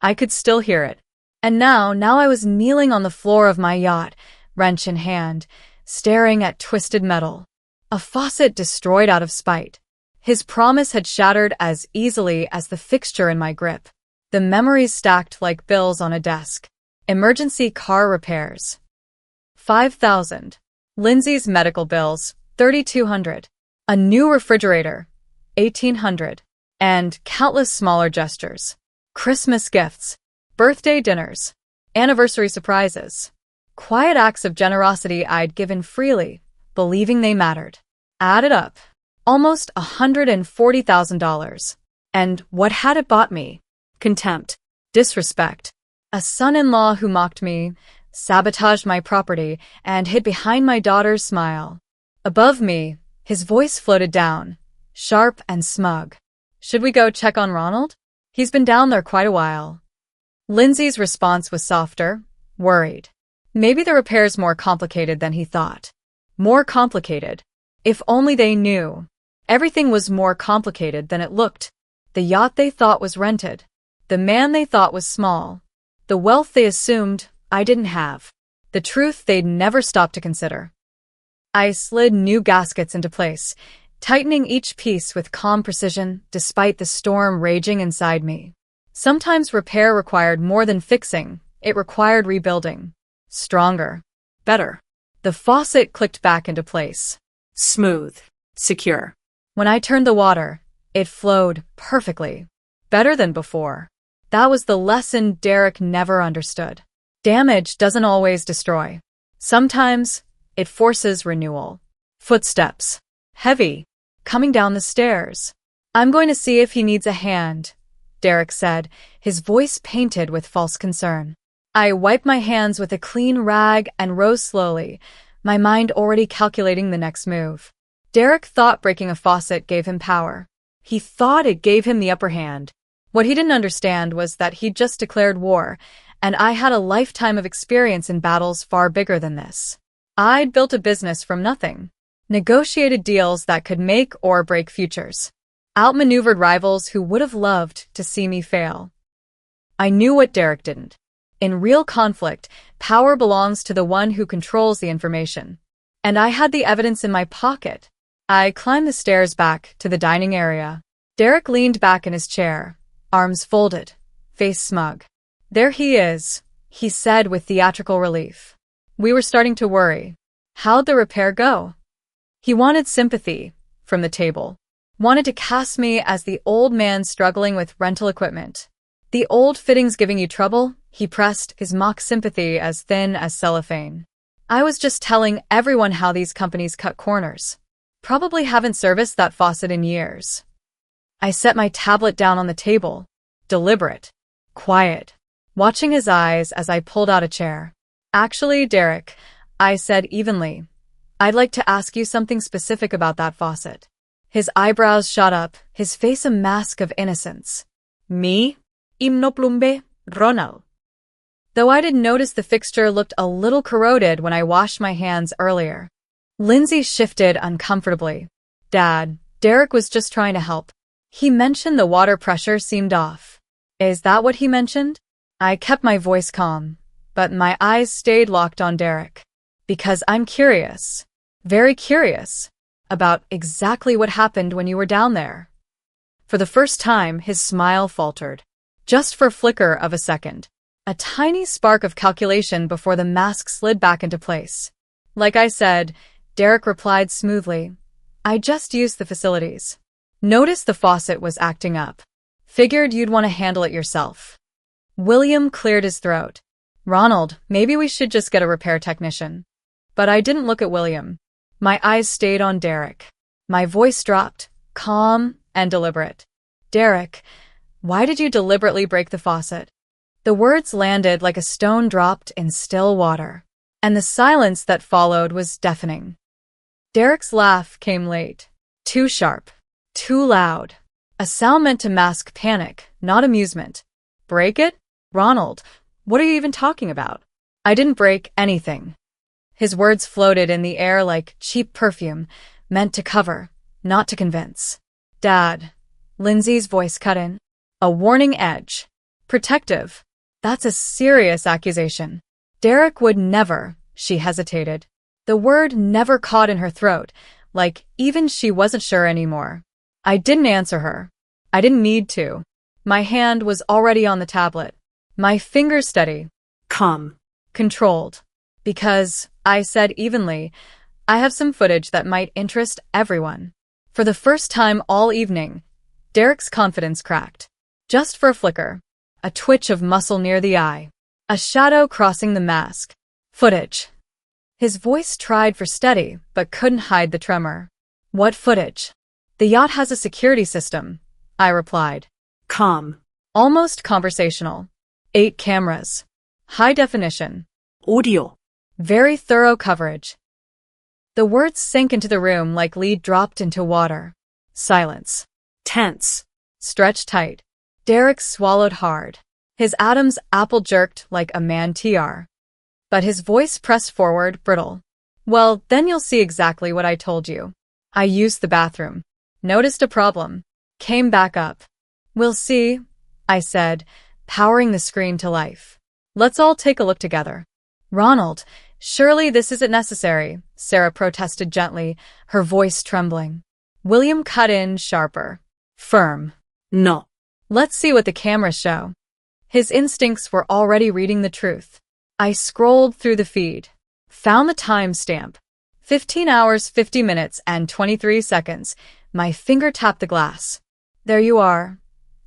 I could still hear it. And now I was kneeling on the floor of my yacht, wrench in hand, staring at twisted metal. A faucet destroyed out of spite. His promise had shattered as easily as the fixture in my grip. The memories stacked like bills on a desk. Emergency car repairs. $5,000. Lindsay's medical bills. $3,200. A new refrigerator. $1,800. And countless smaller gestures. Christmas gifts. Birthday dinners. Anniversary surprises. Quiet acts of generosity I'd given freely, believing they mattered. Added up. Almost $140,000. And what had it bought me? Contempt. Disrespect. A son-in-law who mocked me, sabotaged my property, and hid behind my daughter's smile. Above me, his voice floated down, sharp and smug. "Should we go check on Ronald? He's been down there quite a while." Lindsay's response was softer, worried. Maybe the repair's more complicated than he thought. More complicated. If only they knew. Everything was more complicated than it looked. The yacht they thought was rented. The man they thought was small. The wealth they assumed I didn't have. The truth they'd never stopped to consider. I slid new gaskets into place, tightening each piece with calm precision despite the storm raging inside me. Sometimes repair required more than fixing, it required rebuilding. Stronger. Better. The faucet clicked back into place. Smooth. Secure. When I turned the water, it flowed perfectly. Better than before. That was the lesson Derek never understood. Damage doesn't always destroy. Sometimes, it forces renewal. Footsteps. Heavy. Coming down the stairs. I'm going to see if he needs a hand, Derek said, his voice painted with false concern. I wiped my hands with a clean rag and rose slowly, my mind already calculating the next move. Derek thought breaking a faucet gave him power. He thought it gave him the upper hand. What he didn't understand was that he'd just declared war, and I had a lifetime of experience in battles far bigger than this. I'd built a business from nothing. Negotiated deals that could make or break futures. Outmaneuvered rivals who would have loved to see me fail. I knew what Derek didn't. In real conflict, power belongs to the one who controls the information. And I had the evidence in my pocket. I climbed the stairs back to the dining area. Derek leaned back in his chair, arms folded, face smug. There he is, he said with theatrical relief. We were starting to worry. How'd the repair go? He wanted sympathy from the table. Wanted to cast me as the old man struggling with rental equipment. The old fittings giving you trouble, he pressed, his mock sympathy as thin as cellophane. I was just telling everyone how these companies cut corners. Probably haven't serviced that faucet in years. I set my tablet down on the table. Deliberate. Quiet. Watching his eyes as I pulled out a chair. Actually, Derek, I said evenly, I'd like to ask you something specific about that faucet. His eyebrows shot up, his face a mask of innocence. Me? Plumber, Ronald. Though I didn't notice the fixture looked a little corroded when I washed my hands earlier. Lindsay shifted uncomfortably. Dad, Derek was just trying to help. He mentioned the water pressure seemed off. Is that what he mentioned? I kept my voice calm, but my eyes stayed locked on Derek. Because I'm curious. Very curious. About exactly what happened when you were down there. For the first time, his smile faltered. Just for a flicker of a second. A tiny spark of calculation before the mask slid back into place. Like I said, Derek replied smoothly. I just used the facilities. Noticed the faucet was acting up. Figured you'd want to handle it yourself. William cleared his throat. Ronald, maybe we should just get a repair technician. But I didn't look at William. My eyes stayed on Derek. My voice dropped, calm and deliberate. Derek, why did you deliberately break the faucet? The words landed like a stone dropped in still water, and the silence that followed was deafening. Derek's laugh came late, too sharp, too loud. A sound meant to mask panic, not amusement. Break it? Ronald, what are you even talking about? I didn't break anything. His words floated in the air like cheap perfume, meant to cover, not to convince. Dad. Lindsay's voice cut in. A warning edge. Protective. That's a serious accusation. Derek would never, she hesitated. The word never caught in her throat, like even she wasn't sure anymore. I didn't answer her. I didn't need to. My hand was already on the tablet. My fingers steady. Calm. Controlled. Because, I said evenly, I have some footage that might interest everyone. For the first time all evening, Derek's confidence cracked. Just for a flicker. A twitch of muscle near the eye. A shadow crossing the mask. Footage. His voice tried for steady, but couldn't hide the tremor. What footage? The yacht has a security system, I replied. Calm. Almost conversational. 8 cameras. High definition. Audio. Very thorough coverage. The words sank into the room like lead dropped into water. Silence. Tense. Stretched tight. Derek swallowed hard. His Adam's apple jerked like a man TR. But his voice pressed forward, brittle. Well, then you'll see exactly what I told you. I used the bathroom. Noticed a problem. Came back up. We'll see, I said, powering the screen to life. Let's all take a look together. Ronald, surely this isn't necessary, Sarah protested gently, her voice trembling. William cut in sharper. Firm. No. Let's see what the cameras show. His instincts were already reading the truth. I scrolled through the feed. Found the timestamp. 15 hours, 50 minutes, and 23 seconds. My finger tapped the glass. There you are,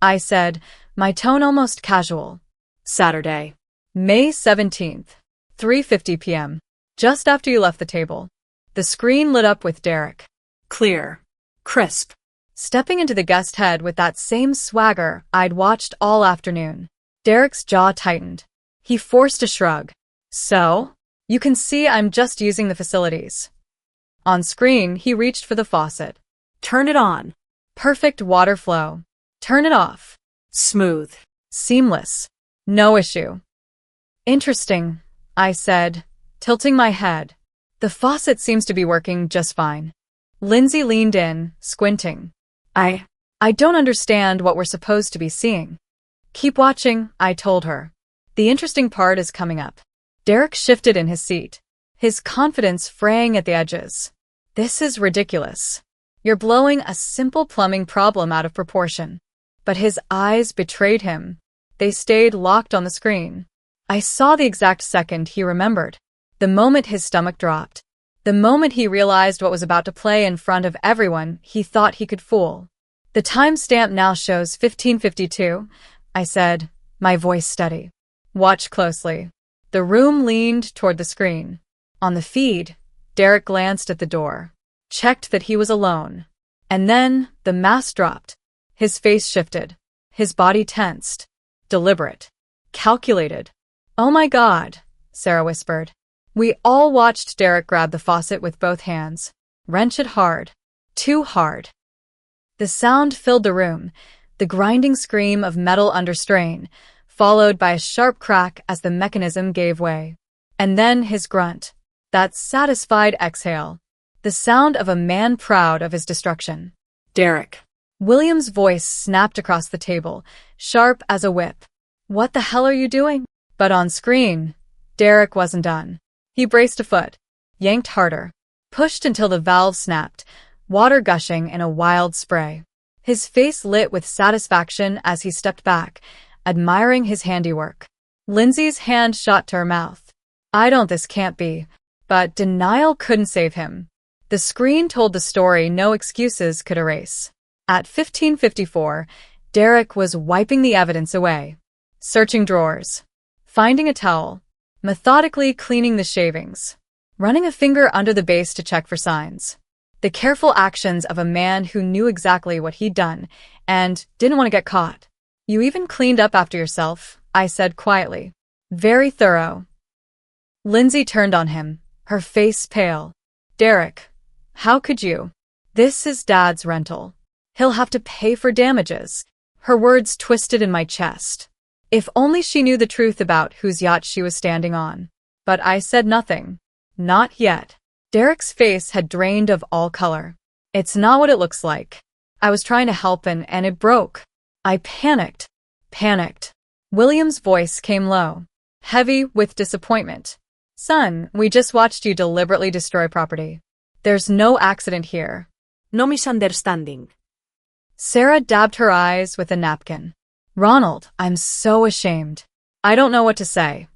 I said, my tone almost casual. Saturday. May 17th, 3:50 p.m. Just after you left the table. The screen lit up with Derek. Clear. Crisp. Stepping into the guest head with that same swagger I'd watched all afternoon. Derek's jaw tightened. He forced a shrug. So? You can see I'm just using the facilities. On screen, he reached for the faucet. Turn it on. Perfect water flow. Turn it off. Smooth. Seamless. No issue. Interesting, I said, tilting my head. The faucet seems to be working just fine. Lindsay leaned in, squinting. I don't understand what we're supposed to be seeing. Keep watching, I told her. The interesting part is coming up. Derek shifted in his seat, his confidence fraying at the edges. This is ridiculous. You're blowing a simple plumbing problem out of proportion. But his eyes betrayed him. They stayed locked on the screen. I saw the exact second he remembered. The moment his stomach dropped. The moment he realized what was about to play in front of everyone he thought he could fool. The timestamp now shows 15:52, I said, my voice steady. Watch closely. The room leaned toward the screen. On the feed, Derek glanced at the door, checked that he was alone. And then the mask dropped. His face shifted. His body tensed. Deliberate. Calculated. Oh my God, Sarah whispered. We all watched Derek grab the faucet with both hands, wrench it hard. Too hard. The sound filled the room, the grinding scream of metal under strain, followed by a sharp crack as the mechanism gave way. And then his grunt. That satisfied exhale. The sound of a man proud of his destruction. Derek. William's voice snapped across the table, sharp as a whip. What the hell are you doing? But on screen, Derek wasn't done. He braced a foot, yanked harder, pushed until the valve snapped, water gushing in a wild spray. His face lit with satisfaction as he stepped back, admiring his handiwork. Lindsay's hand shot to her mouth. This can't be. But denial couldn't save him. The screen told the story no excuses could erase. At 15:54, Derek was wiping the evidence away, searching drawers, finding a towel, methodically cleaning the shavings, running a finger under the base to check for signs. The careful actions of a man who knew exactly what he'd done and didn't want to get caught. You even cleaned up after yourself, I said quietly. Very thorough. Lindsay turned on him, her face pale. Derek, how could you? This is Dad's rental. He'll have to pay for damages. Her words twisted in my chest. If only she knew the truth about whose yacht she was standing on. But I said nothing. Not yet. Derek's face had drained of all color. It's not what it looks like. I was trying to help and it broke. I panicked. William's voice came low, heavy with disappointment. Son, we just watched you deliberately destroy property. There's no accident here. No misunderstanding. Sarah dabbed her eyes with a napkin. Ronald, I'm so ashamed. I don't know what to say.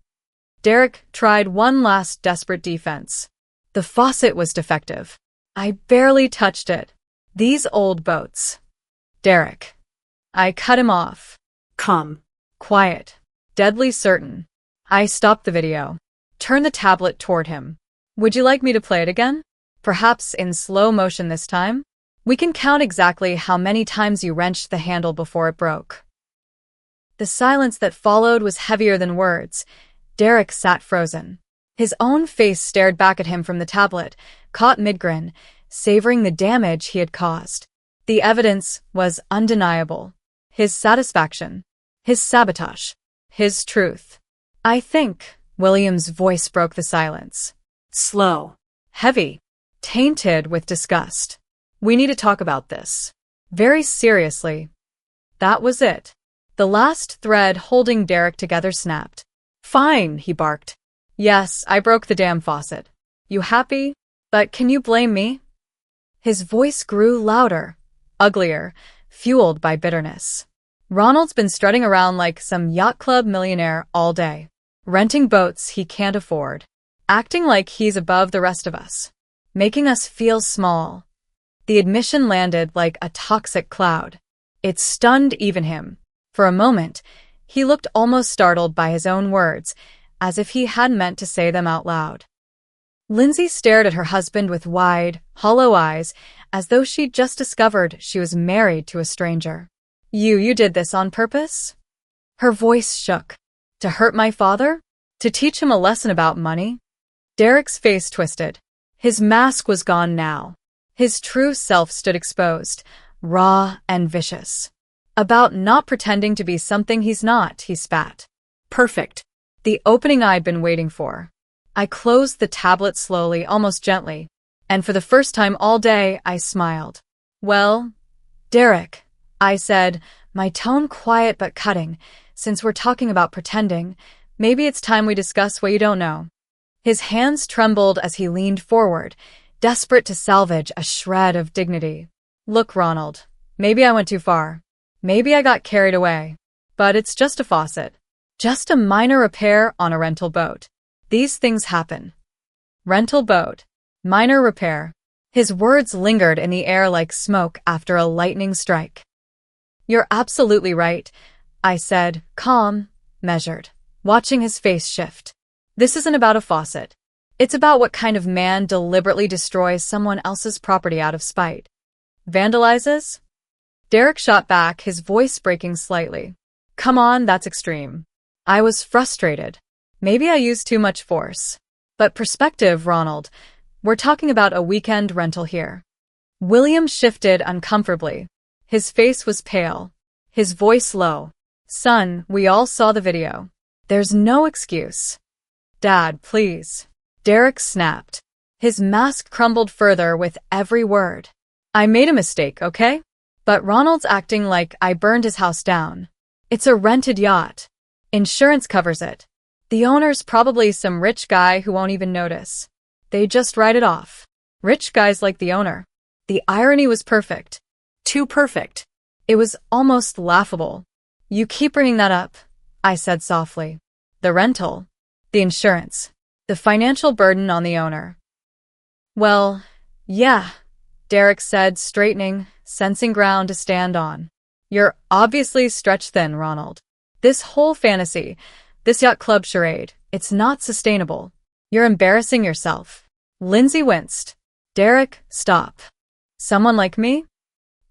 Derek tried one last desperate defense. The faucet was defective. I barely touched it. These old boats. Derek. I cut him off. Calm. Quiet. Deadly certain. I stopped the video. Turned the tablet toward him. Would you like me to play it again? Perhaps in slow motion this time? We can count exactly how many times you wrenched the handle before it broke. The silence that followed was heavier than words. Derek sat frozen. His own face stared back at him from the tablet, caught mid-grin, savoring the damage he had caused. The evidence was undeniable. His satisfaction. His sabotage. his truth. I think, William's voice broke the silence. Slow. Heavy, tainted with disgust. We need to talk about this. Very seriously. That was it. The last thread holding Derek together snapped. Fine, he barked. Yes, I broke the damn faucet. You happy? But can you blame me? His voice grew louder, uglier, fueled by bitterness. Ronald's been strutting around like some yacht club millionaire all day, renting boats he can't afford, acting like he's above the rest of us, making us feel small. The admission landed like a toxic cloud. It stunned even him. For a moment, he looked almost startled by his own words, as if he hadn't meant to say them out loud. Lindsay stared at her husband with wide, hollow eyes, as though she'd just discovered she was married to a stranger. You did this on purpose? Her voice shook. To hurt my father? To teach him a lesson about money? Derek's face twisted. His mask was gone now. His true self stood exposed, raw and vicious. About not pretending to be something he's not, he spat. Perfect. The opening I'd been waiting for. I closed the tablet slowly, almost gently, and for the first time all day, I smiled. Well, Derek, I said, my tone quiet but cutting, since we're talking about pretending, maybe it's time we discuss what you don't know. His hands trembled as he leaned forward, desperate to salvage a shred of dignity. Look, Ronald, maybe I went too far. Maybe I got carried away. But it's just a faucet. Just a minor repair on a rental boat. These things happen. Rental boat. Minor repair. His words lingered in the air like smoke after a lightning strike. You're absolutely right, I said, calm, measured, watching his face shift. This isn't about a faucet. It's about what kind of man deliberately destroys someone else's property out of spite. Vandalizes? Derek shot back, his voice breaking slightly. Come on, that's extreme. I was frustrated. Maybe I used too much force. But perspective, Ronald. We're talking about a weekend rental here. William shifted uncomfortably. His face was pale. His voice low. Son, we all saw the video. There's no excuse. Dad, please. Derek snapped. His mask crumbled further with every word. I made a mistake, okay? But Ronald's acting like I burned his house down. It's a rented yacht. Insurance covers it. The owner's probably some rich guy who won't even notice. They just write it off. Rich guys like the owner. The irony was perfect. Too perfect. It was almost laughable. You keep bringing that up, I said softly. The rental. The insurance. The financial burden on the owner. Well, yeah, Derek said, straightening, sensing ground to stand on. You're obviously stretched thin, Ronald. This whole fantasy, this yacht club charade, it's not sustainable. You're embarrassing yourself. Lindsay winced. Derek, stop. Someone like me?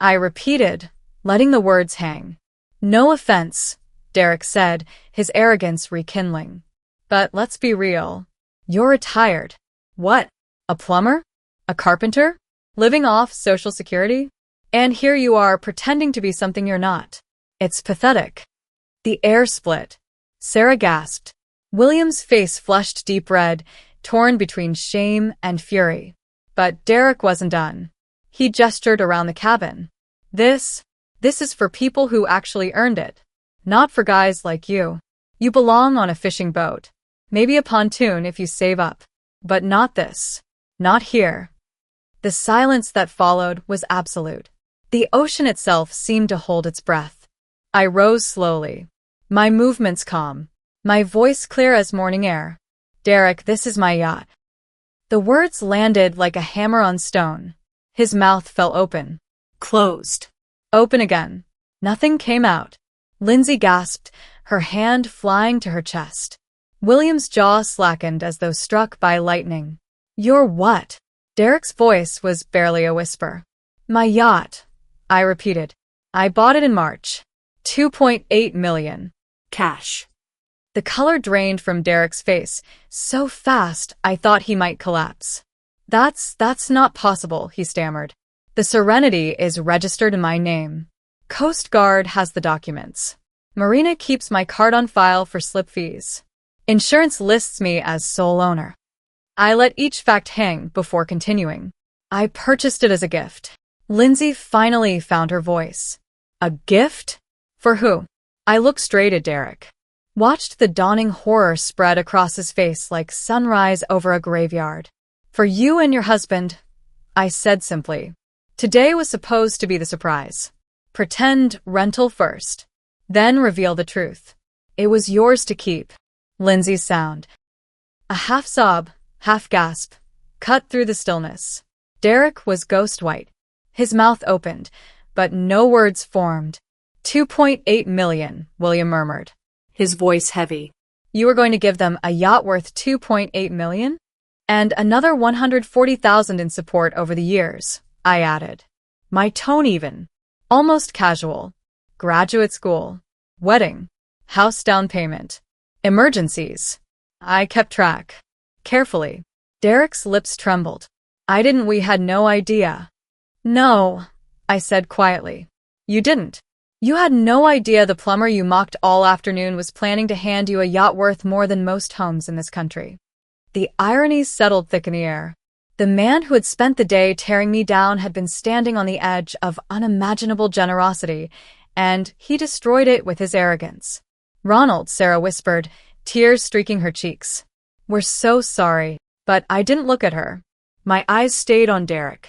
I repeated, letting the words hang. No offense, Derek said, his arrogance rekindling. But let's be real. You're retired. What? A plumber? A carpenter? Living off Social Security? And here you are pretending to be something you're not. It's pathetic. The air split. Sarah gasped. William's face flushed deep red, torn between shame and fury. But Derek wasn't done. He gestured around the cabin. This is for people who actually earned it. Not for guys like you. You belong on a fishing boat. Maybe a pontoon if you save up. But not this. Not here. The silence that followed was absolute. The ocean itself seemed to hold its breath. I rose slowly. My movements calm. My voice clear as morning air. Derek, this is my yacht. The words landed like a hammer on stone. His mouth fell open. Closed. Open again. Nothing came out. Lindsay gasped, her hand flying to her chest. William's jaw slackened as though struck by lightning. You're what? Derek's voice was barely a whisper. My yacht, I repeated. I bought it in March. 2.8 million. Cash. The color drained from Derek's face, so fast I thought he might collapse. That's not possible, he stammered. The Serenity is registered in my name. Coast Guard has the documents. Marina keeps my card on file for slip fees. Insurance lists me as sole owner. I let each fact hang before continuing. I purchased it as a gift. Lindsay finally found her voice. A gift? For who? I looked straight at Derek. Watched the dawning horror spread across his face like sunrise over a graveyard. For you and your husband, I said simply. Today was supposed to be the surprise. Pretend rental first, then reveal the truth. It was yours to keep. Lindsay's sound. A half sob, half gasp, cut through the stillness. Derek was ghost white. His mouth opened, but no words formed. 2.8 million, William murmured. His voice heavy. You were going to give them a yacht worth 2.8 million? And another 140,000 in support over the years, I added. My tone even. Almost casual. Graduate school. Wedding. House down payment. Emergencies. I kept track. Carefully. Derek's lips trembled. We had no idea. No, I said quietly. You didn't. You had no idea the plumber you mocked all afternoon was planning to hand you a yacht worth more than most homes in this country. The irony settled thick in the air. The man who had spent the day tearing me down had been standing on the edge of unimaginable generosity, and he destroyed it with his arrogance. Ronald, Sarah whispered, tears streaking her cheeks. We're so sorry, but I didn't look at her. My eyes stayed on Derek.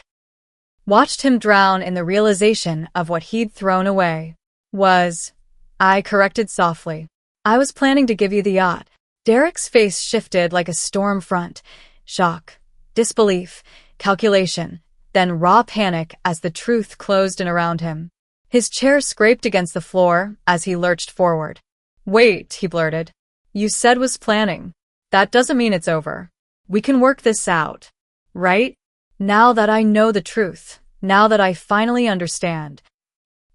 Watched him drown in the realization of what he'd thrown away. I corrected softly. I was planning to give you the yacht. Derek's face shifted like a storm front. Shock, disbelief, calculation, then raw panic as the truth closed in around him. His chair scraped against the floor as he lurched forward. Wait, he blurted. You said was planning. That doesn't mean it's over. We can work this out. Right? Now that I know the truth, now that I finally understand.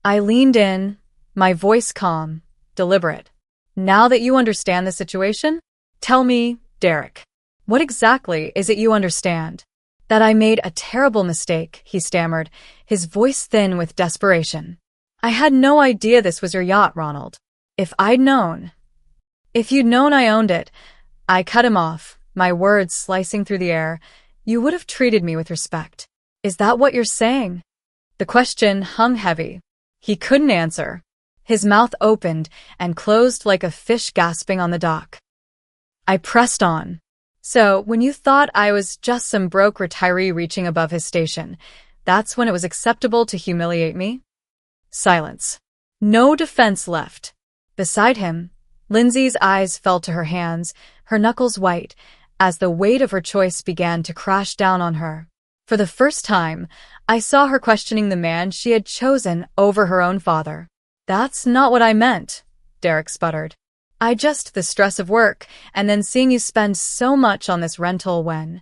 I leaned in, my voice calm, deliberate. Now that you understand the situation, tell me, Derek, what exactly is it you understand? That I made a terrible mistake, he stammered, his voice thin with desperation. I had no idea this was your yacht, Ronald. If you'd known I owned it, I cut him off, my words slicing through the air. You would have treated me with respect. Is that what you're saying? The question hung heavy. He couldn't answer. His mouth opened and closed like a fish gasping on the dock. I pressed on. So, when you thought I was just some broke retiree reaching above his station, that's when it was acceptable to humiliate me? Silence. No defense left. Beside him, Lindsay's eyes fell to her hands, her knuckles white, as the weight of her choice began to crash down on her. For the first time, I saw her questioning the man she had chosen over her own father. That's not what I meant, Derek sputtered. The stress of work, and then seeing you spend so much on this rental when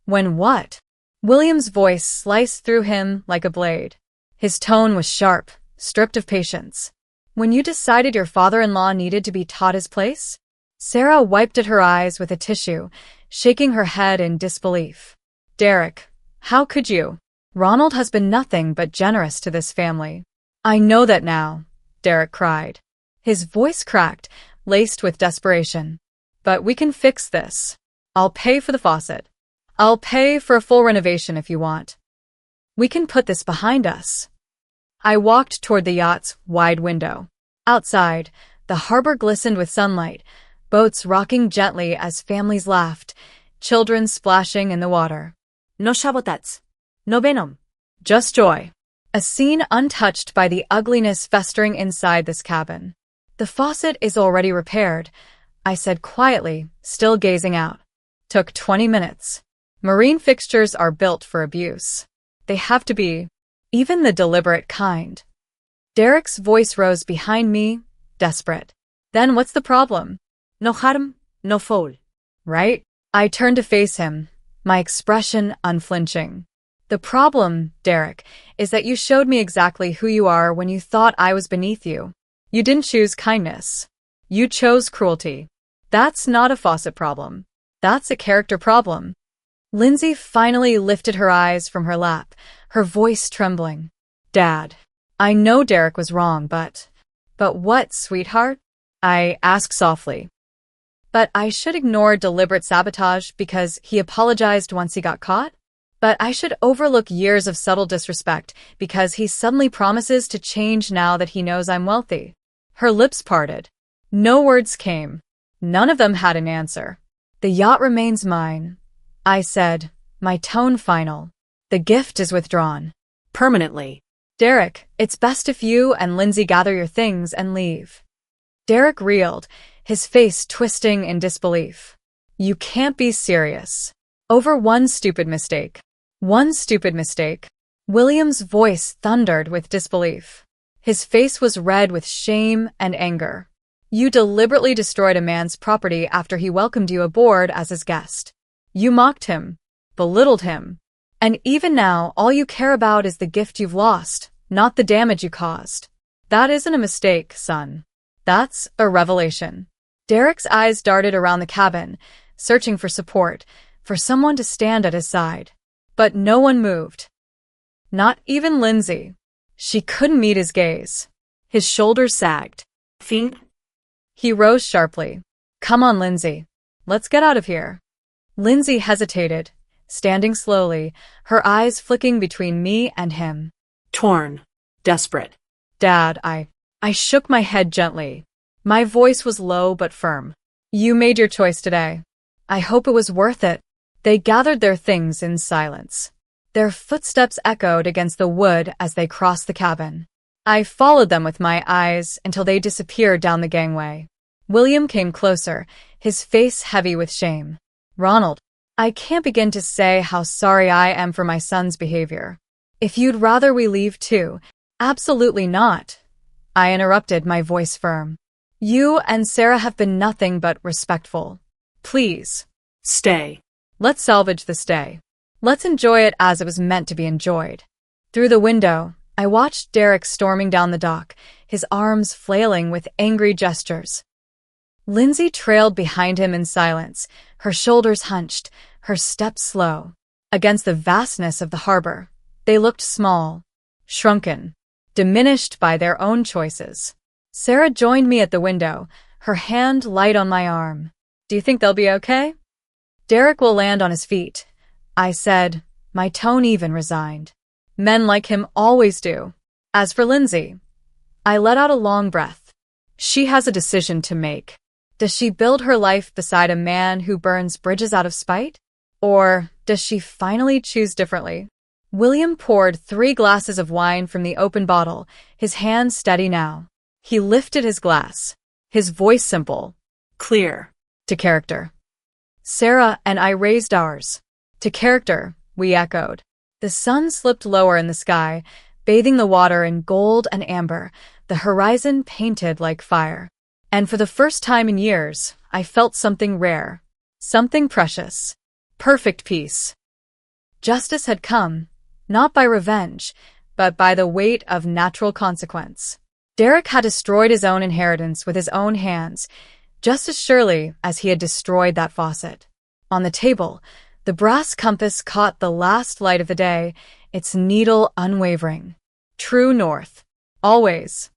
what? William's voice sliced through him like a blade. His tone was sharp, stripped of patience. When you decided your father-in-law needed to be taught his place? Sarah wiped at her eyes with a tissue, shaking her head in disbelief. Derek, how could you? Ronald has been nothing but generous to this family. I know that now, Derek cried. His voice cracked, laced with desperation. But we can fix this. I'll pay for the faucet. I'll pay for a full renovation if you want. We can put this behind us. I walked toward the yacht's wide window. Outside, the harbor glistened with sunlight, boats rocking gently as families laughed, children splashing in the water. No sabotage. No venom. Just joy. A scene untouched by the ugliness festering inside this cabin. The faucet is already repaired, I said quietly, still gazing out. Took 20 minutes. Marine fixtures are built for abuse. They have to be, even the deliberate kind. Derek's voice rose behind me, desperate. Then what's the problem? No harm, no foul. Right? I turned to face him, my expression unflinching. The problem, Derek, is that you showed me exactly who you are when you thought I was beneath you. You didn't choose kindness. You chose cruelty. That's not a faucet problem. That's a character problem. Lindsay finally lifted her eyes from her lap, her voice trembling. Dad, I know Derek was wrong, but But what, sweetheart? I asked softly. But I should ignore deliberate sabotage because he apologized once he got caught? But I should overlook years of subtle disrespect because he suddenly promises to change now that he knows I'm wealthy? Her lips parted. No words came. None of them had an answer. The yacht remains mine, I said, my tone final. The gift is withdrawn. Permanently. Derek, it's best if you and Lindsay gather your things and leave. Derek reeled, his face twisting in disbelief. You can't be serious. Over one stupid mistake. One stupid mistake. William's voice thundered with disbelief. His face was red with shame and anger. You deliberately destroyed a man's property after he welcomed you aboard as his guest. You mocked him, belittled him. And even now, all you care about is the gift you've lost, not the damage you caused. That isn't a mistake, son. That's a revelation. Derek's eyes darted around the cabin, searching for support, for someone to stand at his side. But no one moved. Not even Lindsay. She couldn't meet his gaze. His shoulders sagged. Fiend? He rose sharply. Come on, Lindsay. Let's get out of here. Lindsay hesitated, standing slowly, her eyes flicking between me and him. Torn. Desperate. Dad, I shook my head gently. My voice was low but firm. You made your choice today. I hope it was worth it. They gathered their things in silence. Their footsteps echoed against the wood as they crossed the cabin. I followed them with my eyes until they disappeared down the gangway. William came closer, his face heavy with shame. Ronald, I can't begin to say how sorry I am for my son's behavior. If you'd rather we leave too, absolutely not. I interrupted, my voice firm. You and Sarah have been nothing but respectful. Please. Stay. Let's salvage this day. Let's enjoy it as it was meant to be enjoyed. Through the window, I watched Derek storming down the dock, his arms flailing with angry gestures. Lindsay trailed behind him in silence, her shoulders hunched, her steps slow. Against the vastness of the harbor, they looked small, shrunken, diminished by their own choices. Sarah joined me at the window, her hand light on my arm. Do you think they'll be okay? Derek will land on his feet, I said, my tone even resigned. Men like him always do. As for Lindsay, I let out a long breath. She has a decision to make. Does she build her life beside a man who burns bridges out of spite? Or does she finally choose differently? William poured 3 glasses of wine from the open bottle, his hand steady now. He lifted his glass, his voice simple, Clear. To character. Sarah and I raised ours. To character, we echoed. The sun slipped lower in the sky, bathing the water in gold and amber, the horizon painted like fire. And for the first time in years, I felt something rare, something precious. Perfect peace. Justice had come, not by revenge, but by the weight of natural consequence. Derek had destroyed his own inheritance with his own hands, just as surely as he had destroyed that faucet. On the table, the brass compass caught the last light of the day, its needle unwavering. True north. Always.